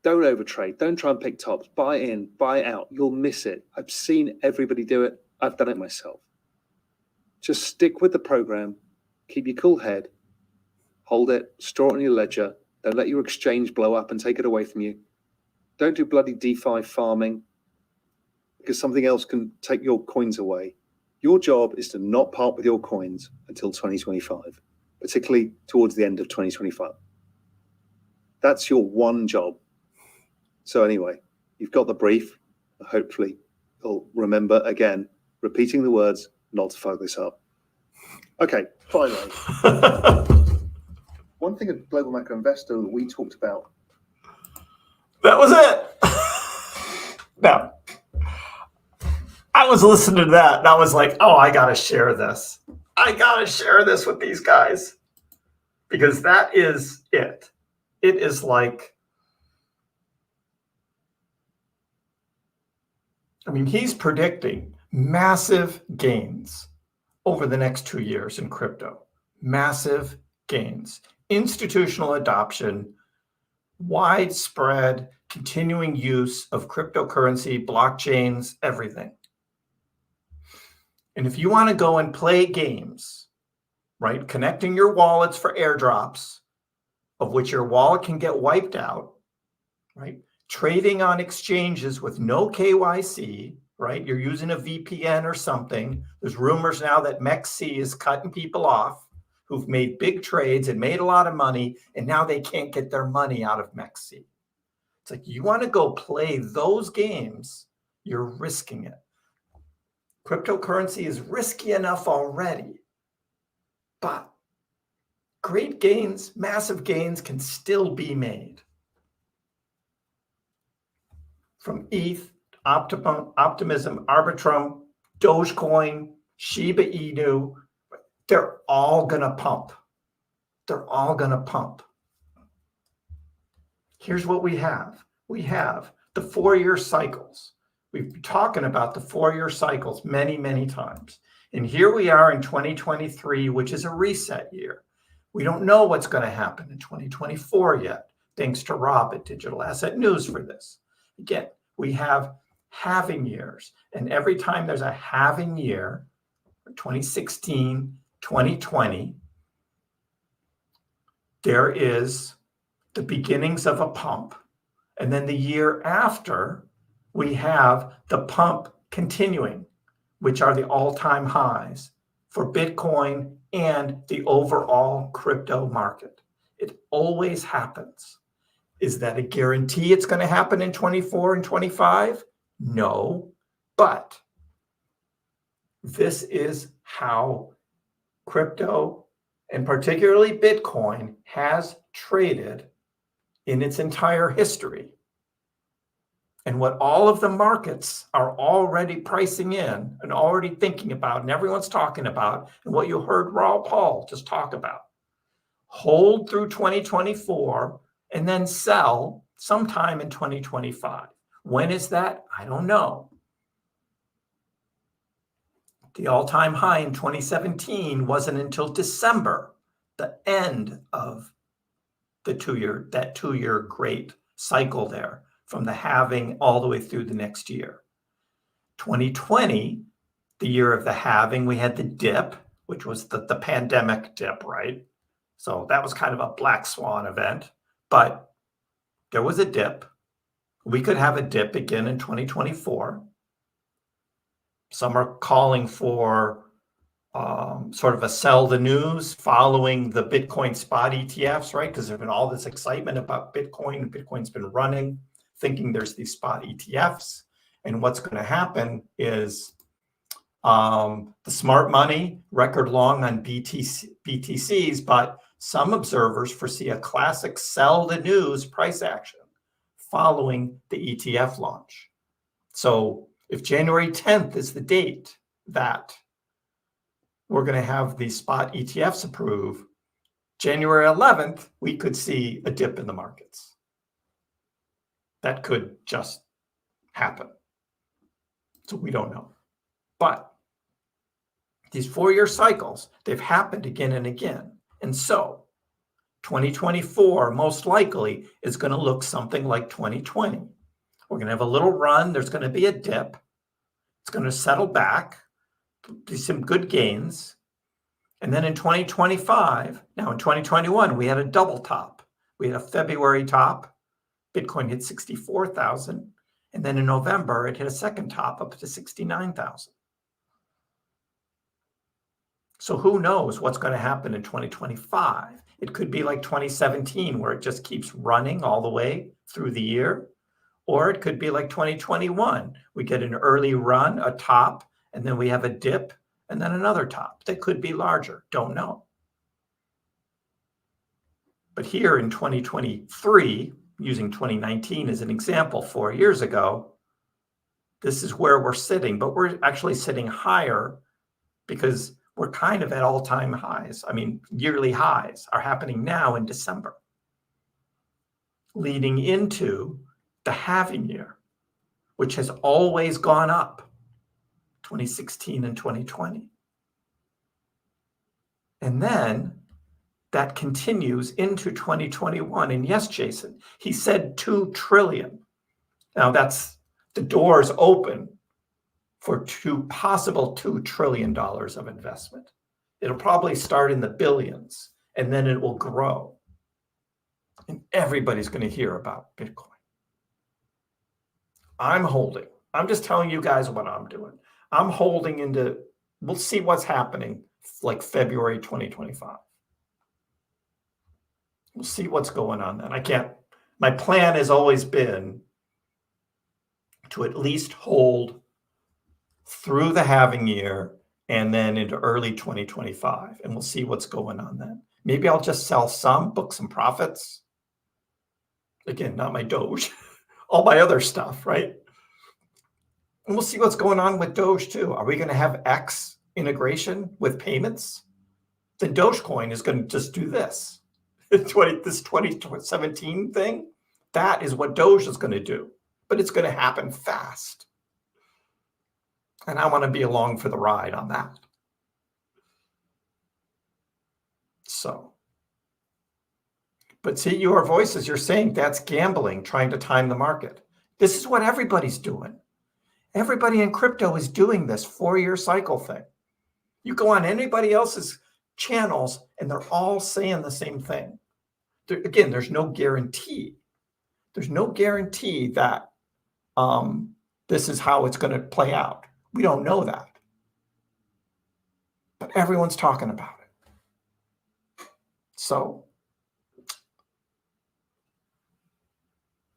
Don't overtrade. Don't try and pick tops. Buy in, buy out. You'll miss it. I've seen everybody do it. I've done it myself. Just stick with the program. Keep your cool head. Hold it. Store it on your ledger. Don't let your exchange blow up and take it away from you. Don't do bloody DeFi farming, because something else can take your coins away. Your job is to not part with your coins until 2025, particularly towards the end of 2025. That's your one job. So anyway, you've got the brief. Hopefully you'll remember, again, repeating the words, not to fuck this up. Okay, finally. One thing at Global Macro Investor that we talked about. That was it. Now, I was listening to that and I was like, oh, I got to share this. I got to share this with these guys, because that is it. It is like, I mean, he's predicting massive gains over the next 2 years in crypto. Massive gains. Institutional adoption, widespread, continuing use of cryptocurrency, blockchains, everything. And if you want to go and play games, right, connecting your wallets for airdrops, of which your wallet can get wiped out, right? Trading on exchanges with no KYC, right? You're using a VPN or something. There's rumors now that MEXC is cutting people off who've made big trades and made a lot of money, and now they can't get their money out of MEXC. It's like, you want to go play those games, you're risking it. Cryptocurrency is risky enough already, but great gains, massive gains can still be made. From ETH, Optimism, Arbitrum, Dogecoin, Shiba Inu, they're all going to pump. They're all going to pump. Here's what we have. We have the 4-year cycles. We've been talking about the 4-year cycles many, many times. And here we are in 2023, which is a reset year. We don't know what's going to happen in 2024 yet, thanks to Rob at Digital Asset News for this. Again, we have halving years. And every time there's a halving year, 2016, 2020, there is the beginnings of a pump. And then the year after, we have the pump continuing. which are the all-time highs for Bitcoin and the overall crypto market. It always happens. Is that a guarantee it's going to happen in 24 and 25? No, but this is how crypto, and particularly Bitcoin, has traded in its entire history. And what all of the markets are already pricing in and already thinking about, and everyone's talking about, and what you heard Paul just talk about, hold through 2024 and then sell sometime in 2025. When is that? I don't know. The all-time high in 2017 wasn't until December, the end of that two-year great cycle there, from the halving all the way through the next year. 2020, the year of the halving, we had the dip, which was the pandemic dip, right? So that was kind of a black swan event, but there was a dip. We could have a dip again in 2024. Some are calling for sort of a sell the news following the Bitcoin spot ETFs, right? Because there's been all this excitement about Bitcoin. Bitcoin's been running, thinking there's these spot ETFs. And what's going to happen is the smart money, record long on BTCs, but some observers foresee a classic sell the news price action following the ETF launch. So if January 10th is the date that we're going to have the spot ETFs approved, January 11th, we could see a dip in the markets. That could just happen. So we don't know. But these 4-year cycles, they've happened again and again. And so 2024 most likely is going to look something like 2020. We're going to have a little run. There's going to be a dip. It's going to settle back, be some good gains. And then in 2025, now in 2021, we had a double top. We had a February top. Bitcoin hit 64,000. And then in November, it hit a second top up to 69,000. So who knows what's going to happen in 2025? It could be like 2017, where it just keeps running all the way through the year. Or it could be like 2021. We get an early run, a top, and then we have a dip, and then another top that could be larger. Don't know. But here in 2023, using 2019 as an example, 4 years ago, this is where we're sitting, but we're actually sitting higher because we're kind of at all-time highs. I mean, yearly highs are happening now in December, leading into the halving year, which has always gone up, 2016 and 2020. And then that continues into 2021. And yes, Jason, he said 2 trillion. Now that's the doors open for possible $2 trillion of investment. It'll probably start in the billions, and then it will grow. And everybody's going to hear about Bitcoin. I'm holding. I'm just telling you guys what I'm doing. I'm holding into, we'll see what's happening like February 2025. We'll see what's going on then. My plan has always been to at least hold through the halving year and then into early 2025. And we'll see what's going on then. Maybe I'll just sell some, book some profits. Again, not my Doge, all my other stuff, right? And we'll see what's going on with Doge too. Are we going to have X integration with payments? Then Dogecoin is going to just do this. This 2017 thing, that is what Doge is going to do. But it's going to happen fast. And I want to be along for the ride on that. So, but see, your voices, you're saying that's gambling, trying to time the market. This is what everybody's doing. Everybody in crypto is doing this 4-year cycle thing. You go on anybody else's channels and they're all saying the same thing. Again, there's no guarantee. There's no guarantee that this is how it's going to play out. We don't know that. but everyone's talking about it. So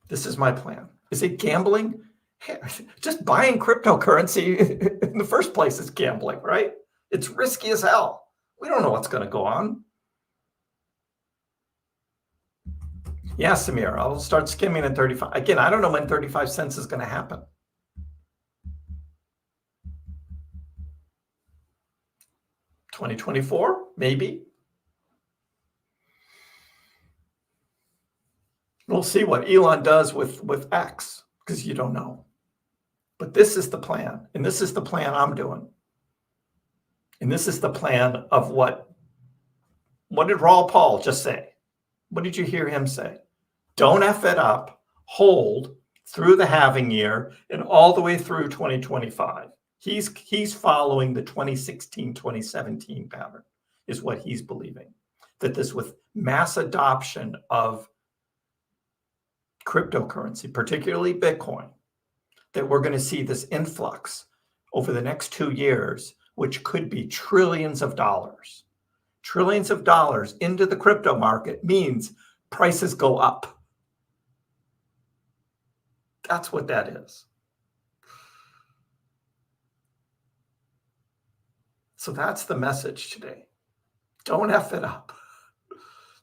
this is my plan. Is it gambling? Just buying cryptocurrency in the first place is gambling, right? It's risky as hell. We don't know what's going to go on. Yeah, Samir, I'll start skimming at 35. Again, I don't know when 35 cents is going to happen. $2024, maybe. We'll see what Elon does with X, because you don't know. But this is the plan, and this is the plan I'm doing. And this is the plan of what did Raul Paul just say? What did you hear him say? Don't F it up, hold through the halving year and all the way through 2025. He's following the 2016, 2017 pattern, is what he's believing. That this, with mass adoption of cryptocurrency, particularly Bitcoin, that we're going to see this influx over the next 2 years, which could be trillions of dollars. Trillions of dollars into the crypto market means prices go up. That's what that is. So that's the message today. Don't F it up.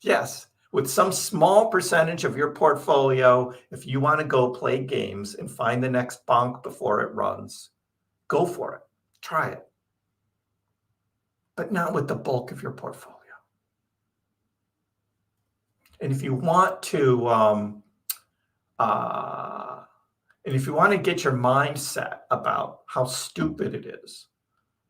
Yes, with some small percentage of your portfolio, if you want to go play games and find the next bonk before it runs, go for it. Try it. But not with the bulk of your portfolio. And if you want to, get your mind set about how stupid it is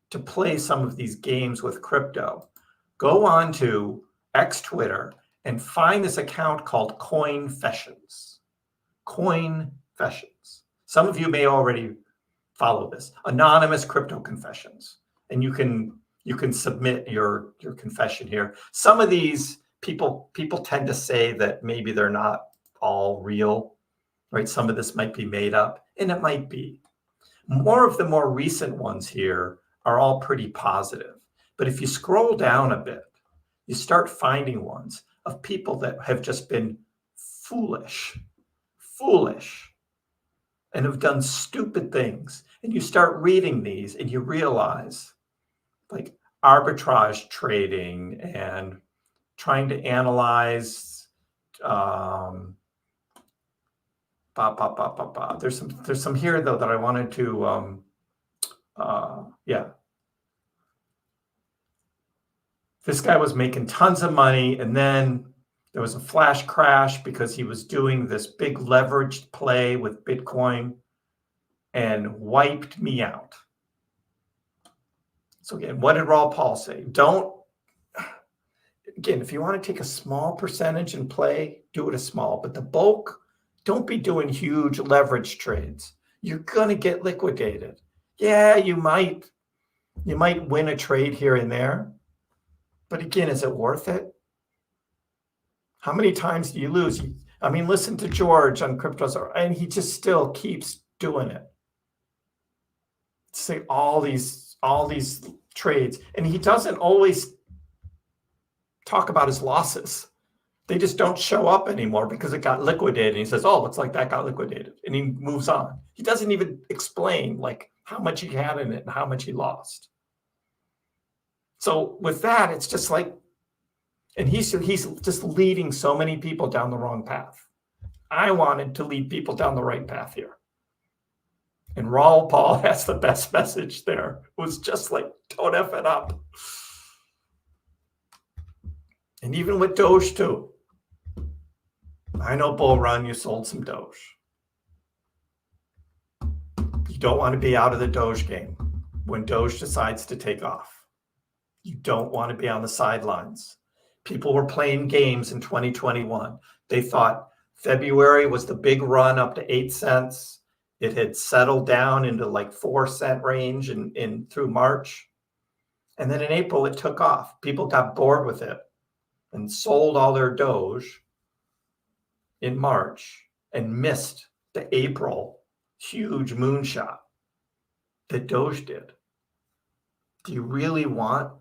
to play some of these games with crypto, go on to X Twitter and find this account called Coinfessions. Coinfessions. Some of you may already follow this. Anonymous crypto confessions. And you can submit your confession here. Some of these people tend to say that maybe they're not all real, right? Some of this might be made up, and it might be. More of the more recent ones here are all pretty positive. But if you scroll down a bit, you start finding ones of people that have just been foolish, and have done stupid things. And you start reading these and you realize, like, arbitrage trading and trying to analyze there's some here though that I wanted to this guy was making tons of money, and then there was a flash crash because he was doing this big leveraged play with Bitcoin and wiped me out. So again, what did Raul Paul say? Again, if you want to take a small percentage and play, do it a small, but the bulk, don't be doing huge leverage trades. You're going to get liquidated. Yeah, you might win a trade here and there. But again, is it worth it? How many times do you lose? I mean, listen to George on Cryptos, and he just still keeps doing it. Say all these trades, and he doesn't always talk about his losses. They just don't show up anymore because it got liquidated. And he says, "Oh, looks like that got liquidated," and he moves on. He doesn't even explain like how much he had in it and how much he lost. So with that, it's just like, and he's just leading so many people down the wrong path. I wanted to lead people down the right path here. And Raul Paul has the best message there. It was just like, don't F it up. And even with Doge too. I know Bull Run, you sold some Doge. You don't want to be out of the Doge game when Doge decides to take off. You don't want to be on the sidelines. People were playing games in 2021. They thought February was the big run up to 8 cents. It had settled down into like 4 cent range in through March. And then in April, it took off. People got bored with it and sold all their Doge in March and missed the April huge moonshot that Doge did. Do you really want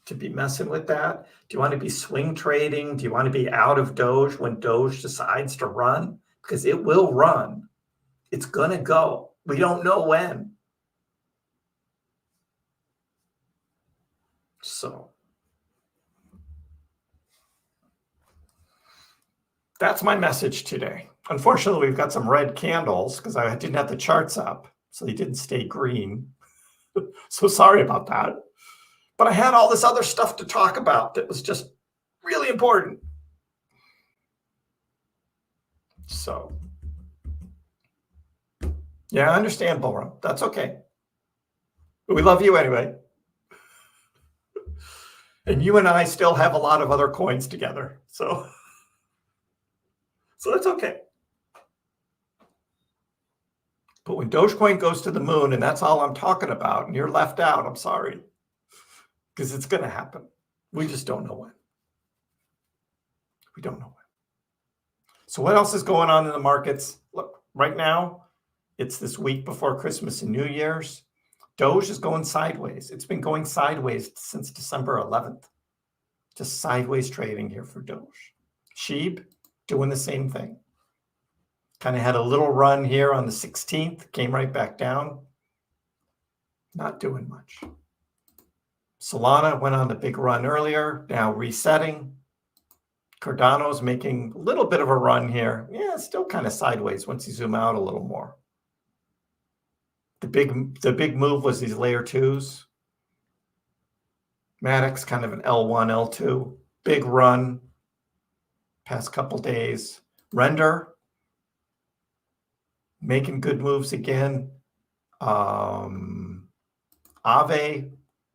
to be messing with that? Do you want to be swing trading? Do you want to be out of Doge when Doge decides to run? Because it will run. It's going to go. We don't know when. So that's my message today. Unfortunately, we've got some red candles because I didn't have the charts up, so they didn't stay green. So sorry about that. But I had all this other stuff to talk about that was just really important. So, yeah, I understand, Bull Run. That's okay. But we love you anyway. And you and I still have a lot of other coins together. So it's okay. But when Dogecoin goes to the moon, and that's all I'm talking about, and you're left out, I'm sorry. Because it's going to happen. We just don't know when. We don't know when. So what else is going on in the markets? Look, right now, it's this week before Christmas and New Year's. Doge is going sideways. It's been going sideways since December 11th. Just sideways trading here for Doge. Sheeb doing the same thing. Kind of had a little run here on the 16th, came right back down. Not doing much. Solana went on the big run earlier, now resetting. Cardano's making a little bit of a run here. Yeah, still kind of sideways once you zoom out a little more. The big move was these layer 2s. Maddox kind of an L1, L2. Big run past couple days. Render making good moves again. Aave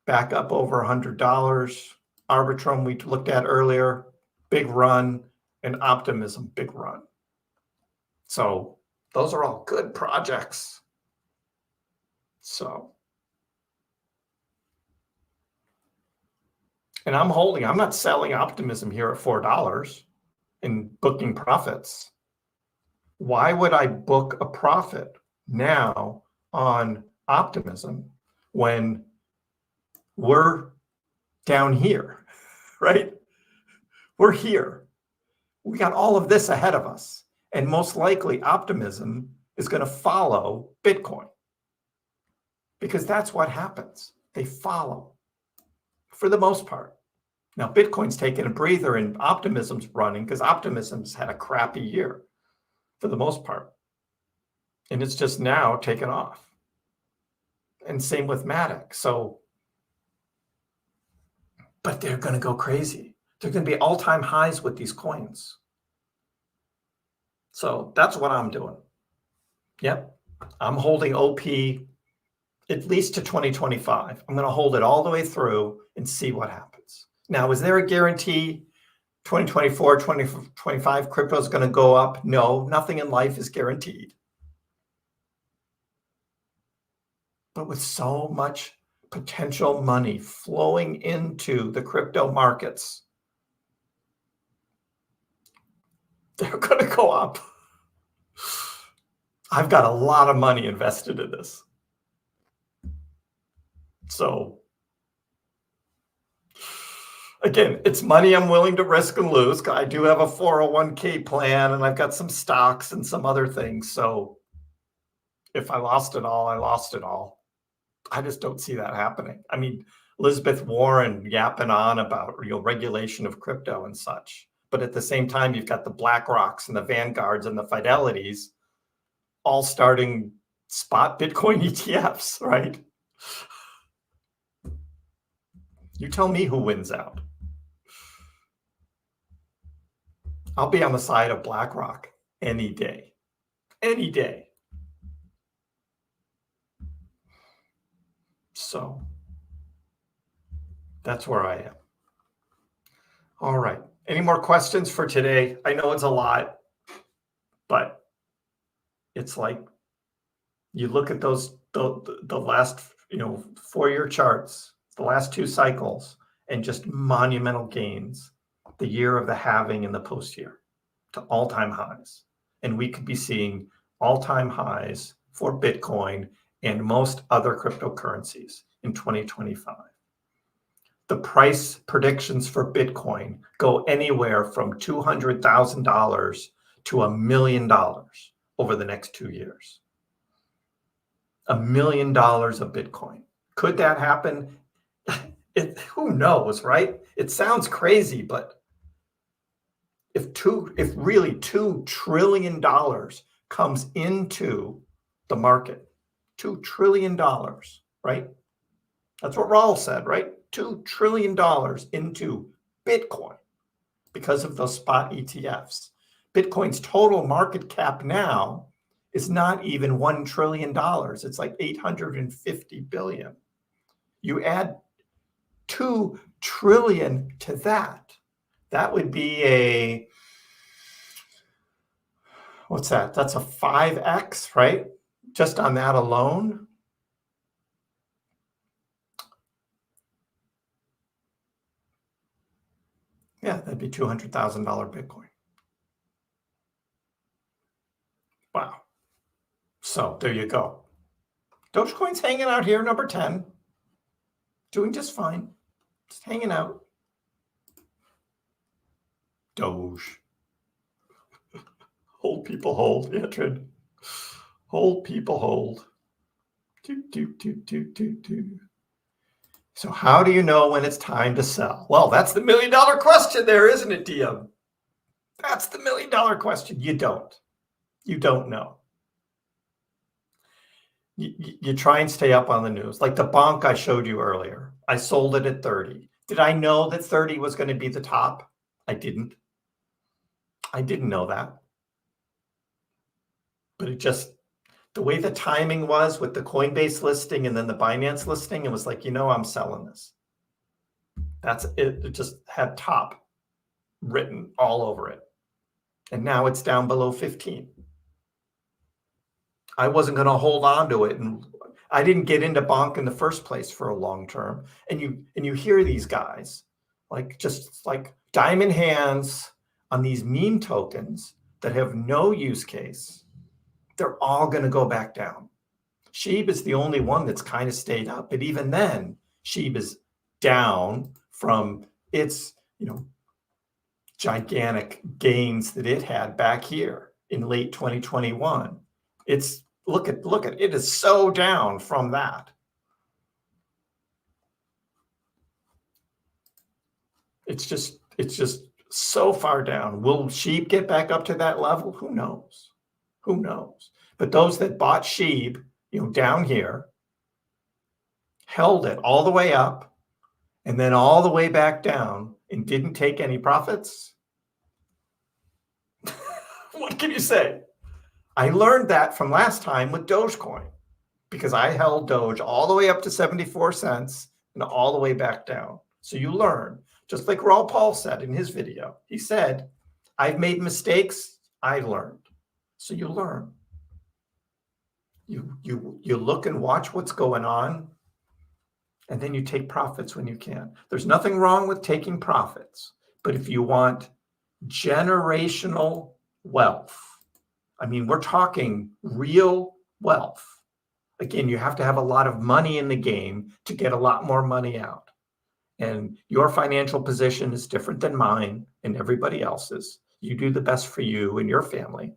back up over $100. Arbitrum we looked at earlier, big run, and Optimism, big run. So those are all good projects. So, and I'm not selling Optimism here at $4 and booking profits. Why would I book a profit now on Optimism when we're down here, right? We're here. We got all of this ahead of us. And most likely Optimism is going to follow Bitcoin because that's what happens. They follow for the most part. Now, Bitcoin's taking a breather and Optimism's running because Optimism's had a crappy year for the most part. And it's just now taken off. And same with Matic. So, but they're going to go crazy. They're going to be all-time highs with these coins. So that's what I'm doing. Yep. I'm holding OP at least to 2025. I'm going to hold it all the way through and see what happens. Now, is there a guarantee 2024, 2025 crypto is going to go up? No, nothing in life is guaranteed. But with so much potential money flowing into the crypto markets, they're going to go up. I've got a lot of money invested in this. So, again, it's money I'm willing to risk and lose. I do have a 401k plan and I've got some stocks and some other things. So if I lost it all, I lost it all. I just don't see that happening. I mean, Elizabeth Warren yapping on about regulation of crypto and such. But at the same time, you've got the BlackRocks and the Vanguards and the Fidelities all starting spot Bitcoin ETFs, right? You tell me who wins out. I'll be on the side of BlackRock any day. Any day. So that's where I am. All right. Any more questions for today? I know it's a lot, but it's like you look at those the last 4-year charts, the last 2 cycles, and just monumental gains. The year of the halving and the post year to all-time highs. And we could be seeing all-time highs for Bitcoin and most other cryptocurrencies in 2025. the price predictions for Bitcoin go anywhere from $200,000 to $1 million over the next 2 years. $1 million of Bitcoin. Could that happen? Who knows, right? It sounds crazy, but if really $2 trillion comes into the market, $2 trillion, right? That's what Raul said, right? $2 trillion into Bitcoin because of those spot ETFs. Bitcoin's total market cap now is not even $1 trillion. It's like 850 billion. You add 2 trillion to that. That would be what's that? That's a 5x, right? Just on that alone. Yeah, that'd be $200,000 Bitcoin. Wow. So there you go. Dogecoin's hanging out here, number 10. Doing just fine. Just hanging out. Doge. Hold people hold. Yeah, Trid. Hold people hold. So how do you know when it's time to sell? Well, that's the $1 million question there, isn't it, DM? That's the $1 million question. You don't. You don't know. You try and stay up on the news. Like the bonk I showed you earlier. I sold it at 30. Did I know that 30 was going to be the top? I didn't. I didn't know that. But it just, the way the timing was with the Coinbase listing and then the Binance listing, it was like, I'm selling this. That's it. It just had top written all over it. And now it's down below 15. I wasn't going to hold on to it. And I didn't get into bonk in the first place for a long term. And you hear these guys just like diamond hands on these meme tokens that have no use case. They're all going to go back down. SHIB is the only one that's kind of stayed up. But even then, SHIB is down from its, gigantic gains that it had back here in late 2021. It's look at it is so down from that. It's just so far down. Will SHIB get back up to that level? Who knows? Who knows? But those that bought SHIB, down here, held it all the way up and then all the way back down and didn't take any profits. What can you say? I learned that from last time with Dogecoin because I held Doge all the way up to 74 cents and all the way back down. So you learn, just like Raul Paul said in his video. He said, I've made mistakes, I've learned. So you learn. You look and watch what's going on, and then you take profits when you can. There's nothing wrong with taking profits, but if you want generational wealth, we're talking real wealth. Again, you have to have a lot of money in the game to get a lot more money out. And your financial position is different than mine and everybody else's. You do the best for you and your family.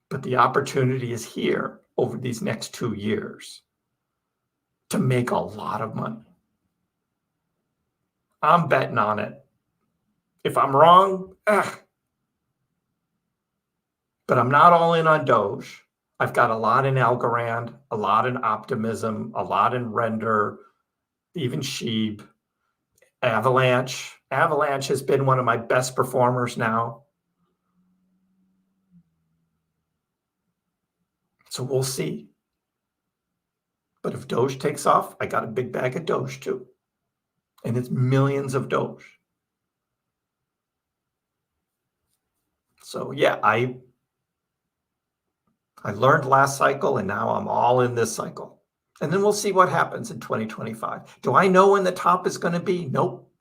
But the opportunity is here over these next 2 years to make a lot of money. I'm betting on it. If I'm wrong, but I'm not all in on Doge. I've got a lot in Algorand, a lot in Optimism, a lot in Render, even SHIB, Avalanche. Avalanche has been one of my best performers now. So we'll see. But if Doge takes off, I got a big bag of Doge too. And it's millions of Doge. So yeah, I learned last cycle and now I'm all in this cycle. And then we'll see what happens in 2025. Do I know when the top is going to be? Nope.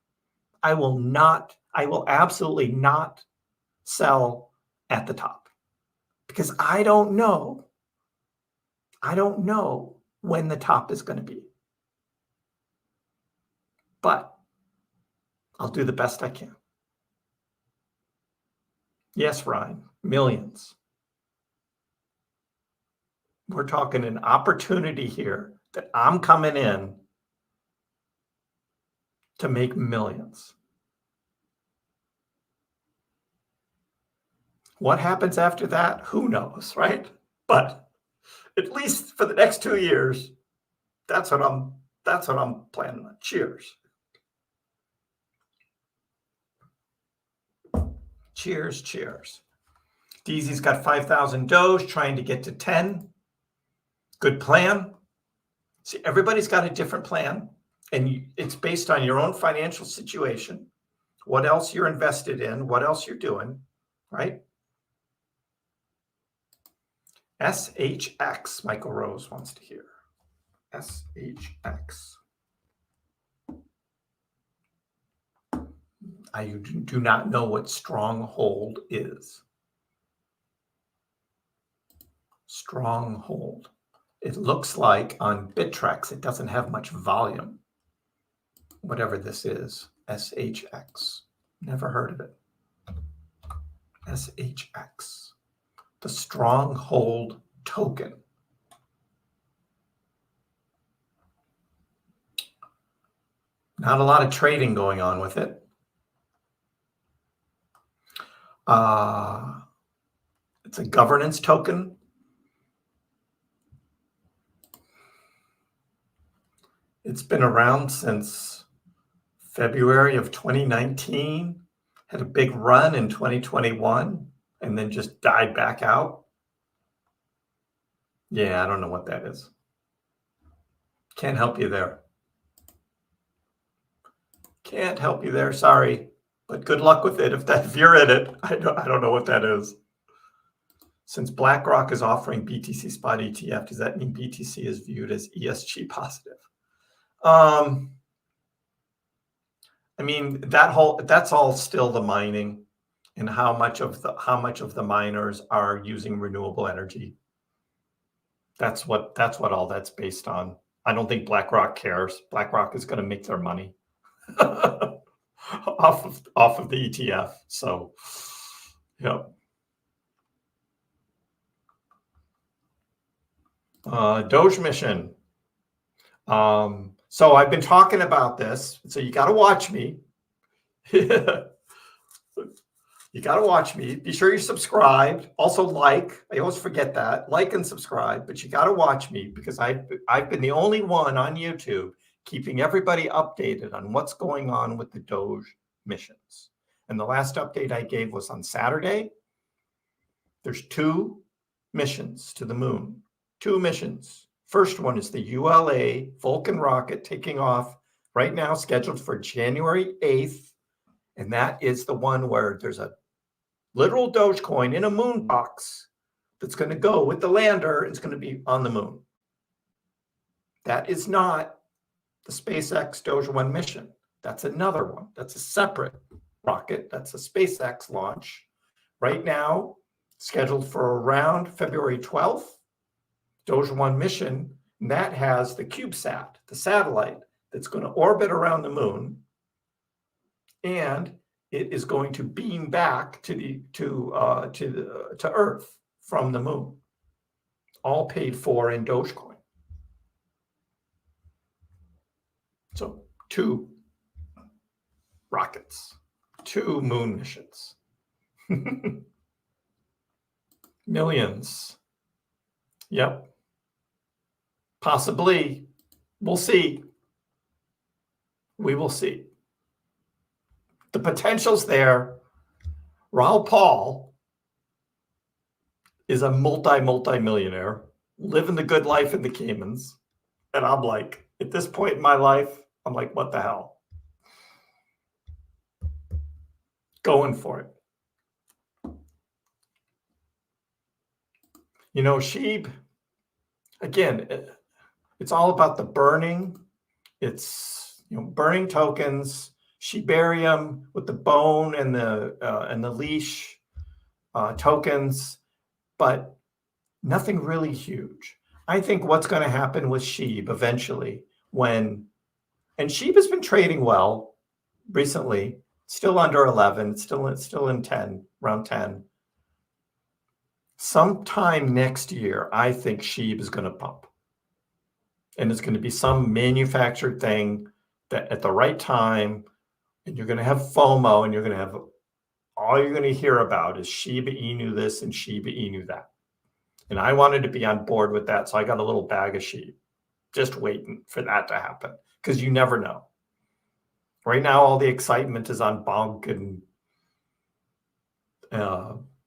I will absolutely not sell at the top because I don't know when the top is going to be. but I'll do the best I can. Yes, Ryan, millions. We're talking an opportunity here that I'm coming in to make millions. What happens after that? Who knows, right? But at least for the next 2 years, that's what I'm planning on. Cheers. Cheers, cheers. DZ's got 5,000 Doge, trying to get to 10. Good plan. See, everybody's got a different plan, and it's based on your own financial situation, what else you're invested in, what else you're doing, right? SHX, Michael Rose wants to hear. SHX. I do not know what stronghold is. Stronghold. It looks like on Bittrex, it doesn't have much volume. Whatever this is, SHX. Never heard of it. SHX. The Stronghold token. Not a lot of trading going on with it. It's a governance token. It's been around since February of 2019, had a big run in 2021, and then just died back out. Yeah, I don't know what that is. Can't help you there. Can't help you there, sorry. But good luck with it if you're in it. I don't know what that is. Since BlackRock is offering BTC spot ETF, does that mean BTC is viewed as ESG positive? I mean, that's all still the mining and how much of the miners are using renewable energy. That's what all that's based on. I don't think BlackRock cares. BlackRock is going to make their money off of the ETF. So, yeah. Doge mission. So I've been talking about this. So you got to watch me. You got to watch me. Be sure you're subscribed. Also like. I always forget that. Like and subscribe. But you got to watch me because I've been the only one on YouTube keeping everybody updated on what's going on with the Doge missions. And the last update I gave was on Saturday. There's 2 missions to the moon. 2 missions. First one is the ULA Vulcan rocket taking off right now, scheduled for January 8th. And that is the one where there's a literal Dogecoin in a moon box that's going to go with the lander. It's going to be on the moon. That is not the SpaceX Doge 1 mission. That's another one. That's a separate rocket. That's a SpaceX launch. Right now, scheduled for around February 12th. Doge 1 mission, and that has the CubeSat, the satellite that's going to orbit around the moon, and it is going to beam back to Earth from the moon, all paid for in Dogecoin. So 2 rockets, 2 moon missions, millions. Yep. Possibly. We'll see. We will see. The potential's there. Raoul Paul is a multi-millionaire, living the good life in the Caymans. And I'm like, at this point in my life, I'm like, what the hell? Going for it. You know, Sheeb, again, it's all about the burning. It's, burning tokens, Sheebarium with the bone and the leash tokens, but nothing really huge. I think what's going to happen with Sheeb eventually, when And SHIB has been trading well recently, still under 11, still in 10, around 10. Sometime next year, I think SHIB is going to pump. And it's going to be some manufactured thing that at the right time, and you're going to have FOMO, and you're going to have, all you're going to hear about is Shiba Inu this and Shiba Inu that. And I wanted to be on board with that, so I got a little bag of SHIB, just waiting for that to happen, because you never know. Right now, all the excitement is on Bonk and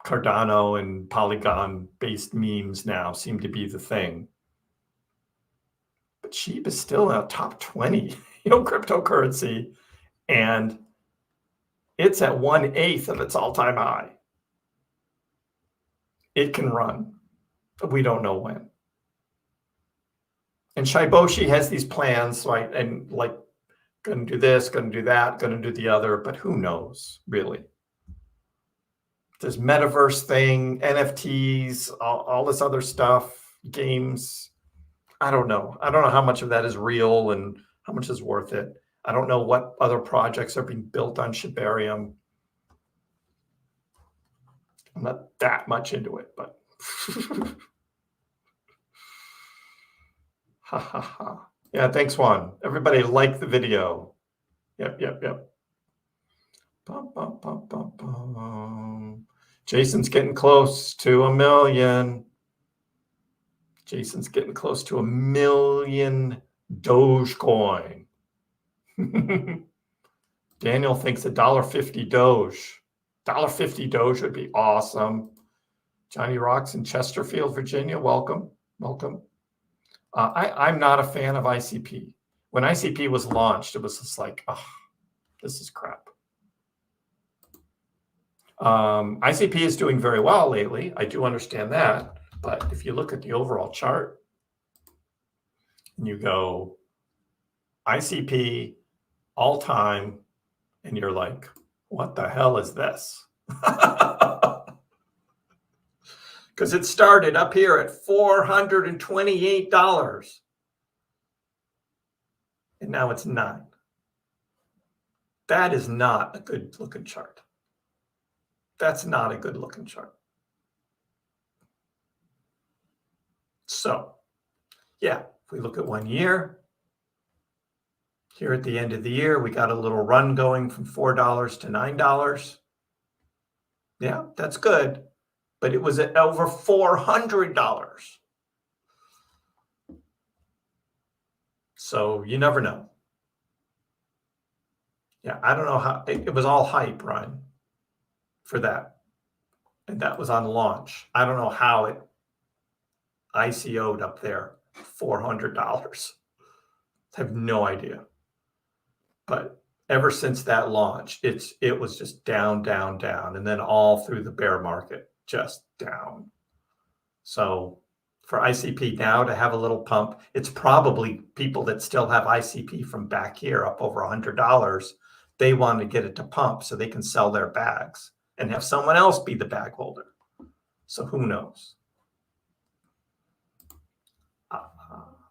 Cardano, and Polygon-based memes now seem to be the thing. But SHIB is still in a top 20, cryptocurrency, and it's at 1/8 of its all-time high. It can run, but we don't know when. And Shiboshi has these plans, right? And like, going to do this, going to do that, going to do the other, but who knows, really? This metaverse thing, NFTs, all this other stuff, games. I don't know. I don't know how much of that is real and how much is worth it. I don't know what other projects are being built on Shibarium. I'm not that much into it, but ha ha ha. Yeah, thanks, Juan. Everybody like the video. Yep. Bum, bum, bum, bum, bum. Jason's getting close to 1 million. Jason's getting close to 1 million Dogecoin. Daniel thinks $1.50 Doge. $1.50 Doge would be awesome. Johnny Rocks in Chesterfield, Virginia. Welcome. I'm not a fan of ICP. When ICP was launched, it was just like, oh, this is crap. ICP is doing very well lately. I do understand that. But if you look at the overall chart and you go ICP all time, and you're like, what the hell is this? Because it started up here at $428. And now it's $9. That is not a good looking chart. That's not a good looking chart. So, yeah, if we look at 1 year, here at the end of the year, we got a little run going from $4 to $9. Yeah, that's good. But it was at over $400. So you never know. Yeah, I don't know how, it was all hype, Ryan, for that. And that was on launch. I don't know how it ICO'd up there, $400. I have no idea. But ever since that launch, it was just down, and then all through the bear market, just down. So for ICP now to have a little pump, it's probably people that still have ICP from back here up over $100. They want to get it to pump so they can sell their bags and have someone else be the bag holder. So who knows?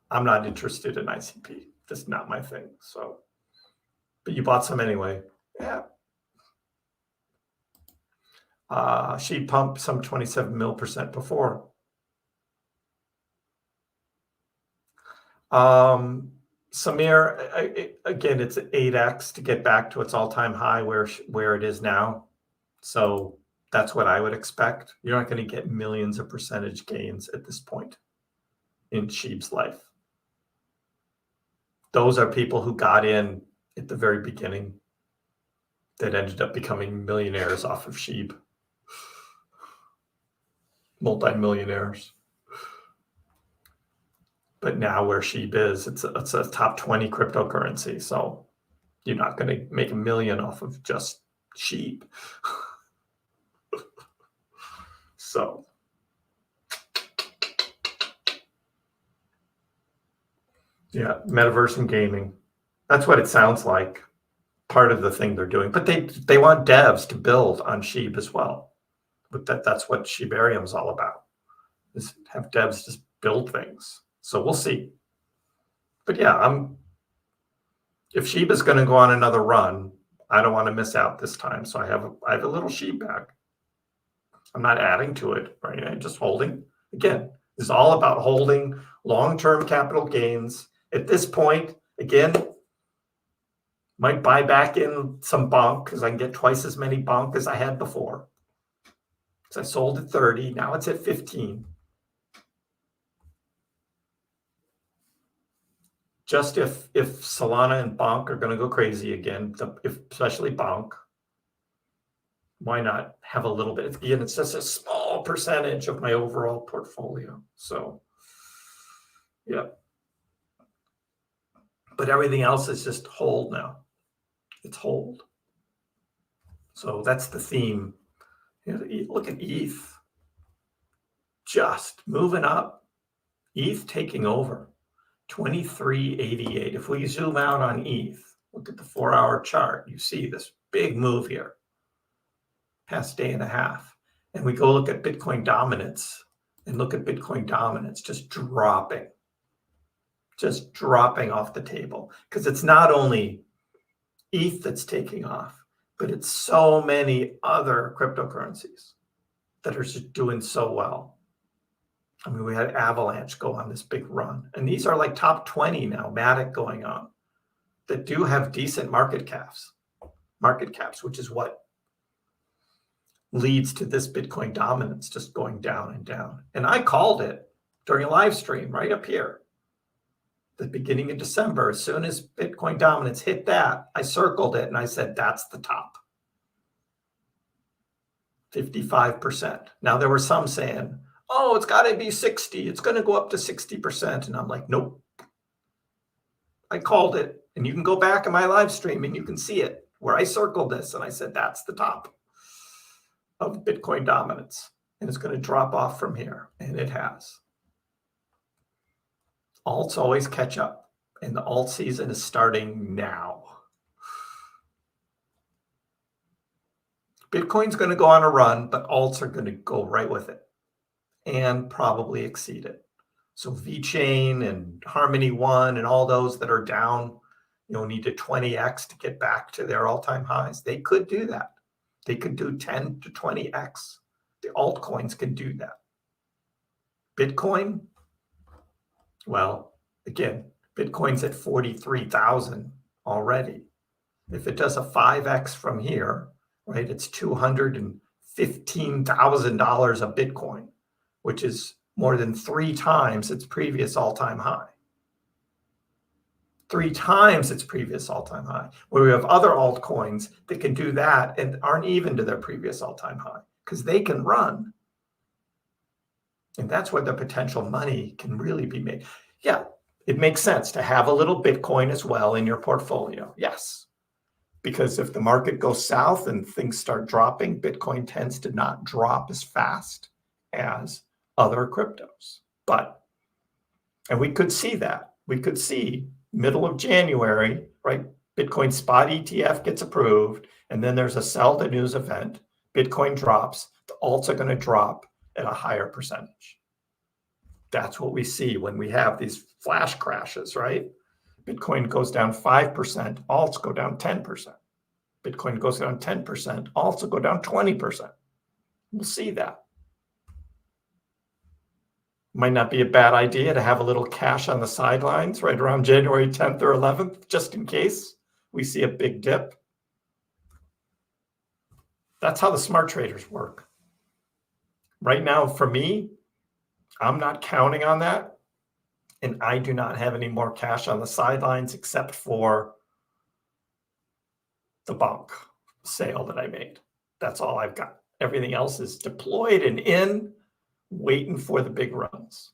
I'm not interested in ICP. Just not my thing. So, but you bought some anyway. Yeah. She pumped some 27 mil % before. Samir, again, it's 8x to get back to its all-time high where it is now. So that's what I would expect. You're not going to get millions of percentage gains at this point in SHIB's life. Those are people who got in at the very beginning that ended up becoming millionaires off of SHIB. Multi-millionaires. But now where SHIB is, it's a top 20 cryptocurrency. So you're not going to make $1 million off of just SHIB. So yeah, metaverse and gaming. That's what it sounds like. Part of the thing they're doing. But they want devs to build on SHIB as well. But that's what Shibarium is all about. Is have devs just build things. So we'll see. But yeah, If Shiba's going to go on another run, I don't want to miss out this time. So I have a little SHIB bag. I'm not adding to it, right? I'm just holding. Again, this is all about holding long-term capital gains. At this point, again, might buy back in some bonk because I can get twice as many bonk as I had before. So I sold at 30. Now it's at 15. Just if Solana and bonk are going to go crazy again, especially bonk, why not have a little bit? Again, it's just a small percentage of my overall portfolio. So, yeah. But everything else is just hold now. It's hold. So that's the theme. You know, look at ETH. Just moving up. ETH taking over. 2388. If we zoom out on ETH, look at the 4-hour chart. You see this big move here. Past day and a half. And we go look at Bitcoin dominance and look at Bitcoin dominance just dropping off the table. Because it's not only ETH that's taking off, but it's so many other cryptocurrencies that are just doing so well. I mean, we had Avalanche go on this big run. And these are like top 20 now, Matic going on, that do have decent market caps, which is what leads to this Bitcoin dominance just going down and down. And I called it during a live stream right up here, the beginning of December. As soon as Bitcoin dominance hit that, I circled it and I said, that's the top. 55%. Now there were some saying, oh, it's got to be 60. It's going to go up to 60%. And I'm like, nope. I called it. And you can go back in my live stream and you can see it where I circled this. And I said, that's the top of Bitcoin dominance. And it's going to drop off from here. And it has. Alts always catch up. And the alt season is starting now. Bitcoin's going to go on a run, but alts are going to go right with it and probably exceed it. So VeChain and Harmony One and all those that are down, need to 20x to get back to their all-time highs. They could do that. They could do 10 to 20x. The altcoins can do that. Bitcoin, well, again, Bitcoin's at 43,000 already. If it does a 5x from here, right, it's $215,000 a Bitcoin, which is more than 3 times its previous all-time high. 3 times its previous all-time high. Where we have other altcoins that can do that and aren't even to their previous all-time high because they can run. And that's where the potential money can really be made. Yeah, it makes sense to have a little Bitcoin as well in your portfolio. Yes. Because if the market goes south and things start dropping, Bitcoin tends to not drop as fast as other cryptos. And we could see that. We could see middle of January, right? Bitcoin spot ETF gets approved, and then there's a sell the news event. Bitcoin drops. The alts are going to drop at a higher percentage. That's what we see when we have these flash crashes, right? Bitcoin goes down 5%, alts go down 10%. Bitcoin goes down 10%, alts will go down 20%. We'll see that. Might not be a bad idea to have a little cash on the sidelines right around January 10th or 11th, just in case we see a big dip. That's how the smart traders work. Right now, for me, I'm not counting on that. And I do not have any more cash on the sidelines except for the bonk sale that I made. That's all I've got. Everything else is deployed and in, waiting for the big runs.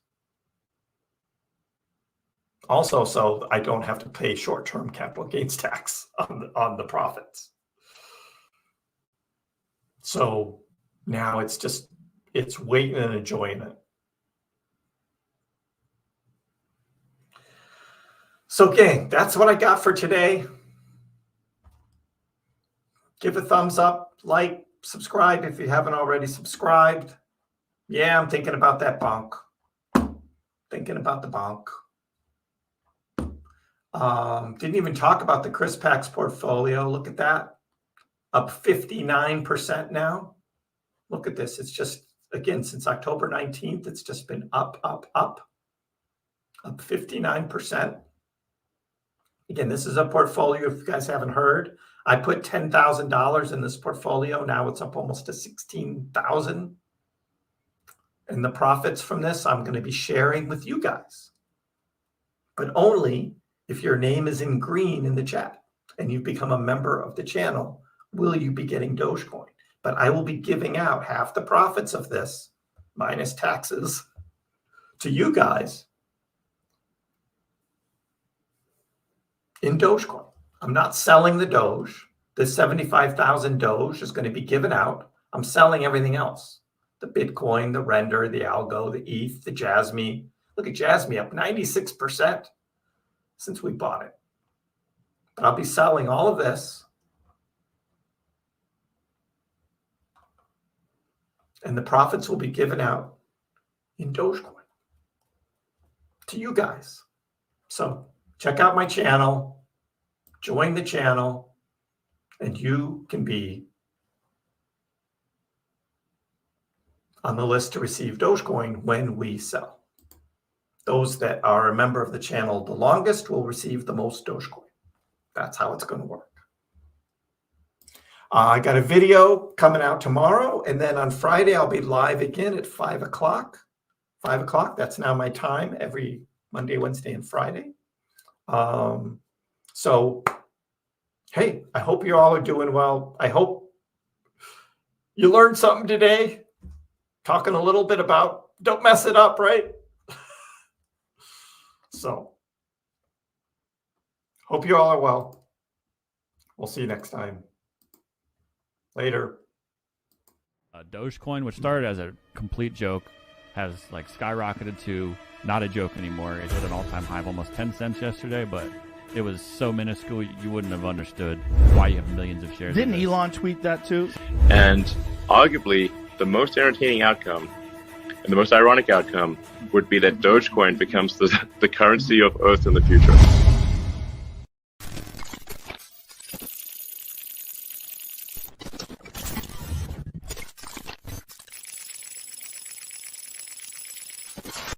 Also, so I don't have to pay short-term capital gains tax on the profits. So now it's waiting and enjoying it. So gang, that's what I got for today. Give a thumbs up, like, subscribe if you haven't already subscribed. Yeah, I'm thinking about that bonk. Thinking about the bonk. Didn't even talk about the Kriss Pax portfolio. Look at that. Up 59% now. Look at this. It's just, again, since October 19th, it's just been up 59%. Again, this is a portfolio, if you guys haven't heard. I put $10,000 in this portfolio. Now it's up almost to 16,000. And the profits from this, I'm going to be sharing with you guys. But only if your name is in green in the chat and you've become a member of the channel, will you be getting Dogecoin. But I will be giving out half the profits of this, minus taxes, to you guys in Dogecoin. I'm not selling the Doge. This 75,000 Doge is going to be given out. I'm selling everything else. The Bitcoin, the Render, the Algo, the ETH, the Jasmy. Look at Jasmy up 96% since we bought it. But I'll be selling all of this. And the profits will be given out in Dogecoin to you guys. So check out my channel, join the channel, and you can be on the list to receive Dogecoin when we sell. Those that are a member of the channel the longest will receive the most Dogecoin. That's how it's going to work. I got a video coming out tomorrow, and then on Friday I'll be live again at 5 o'clock. 5 o'clock, that's now my time, every Monday, Wednesday, and Friday. So, hey, I hope you all are doing well. I hope you learned something today. Talking a little bit about don't mess it up, right? So, hope you all are well. We'll see you next time. Later. Dogecoin, which started as a complete joke, has like skyrocketed to not a joke anymore. It hit an all-time high of almost 10 cents yesterday, but it was so minuscule you wouldn't have understood why you have millions of shares. Didn't Elon tweet that too? And arguably, the most entertaining outcome and the most ironic outcome would be that Dogecoin becomes the currency of Earth in the future.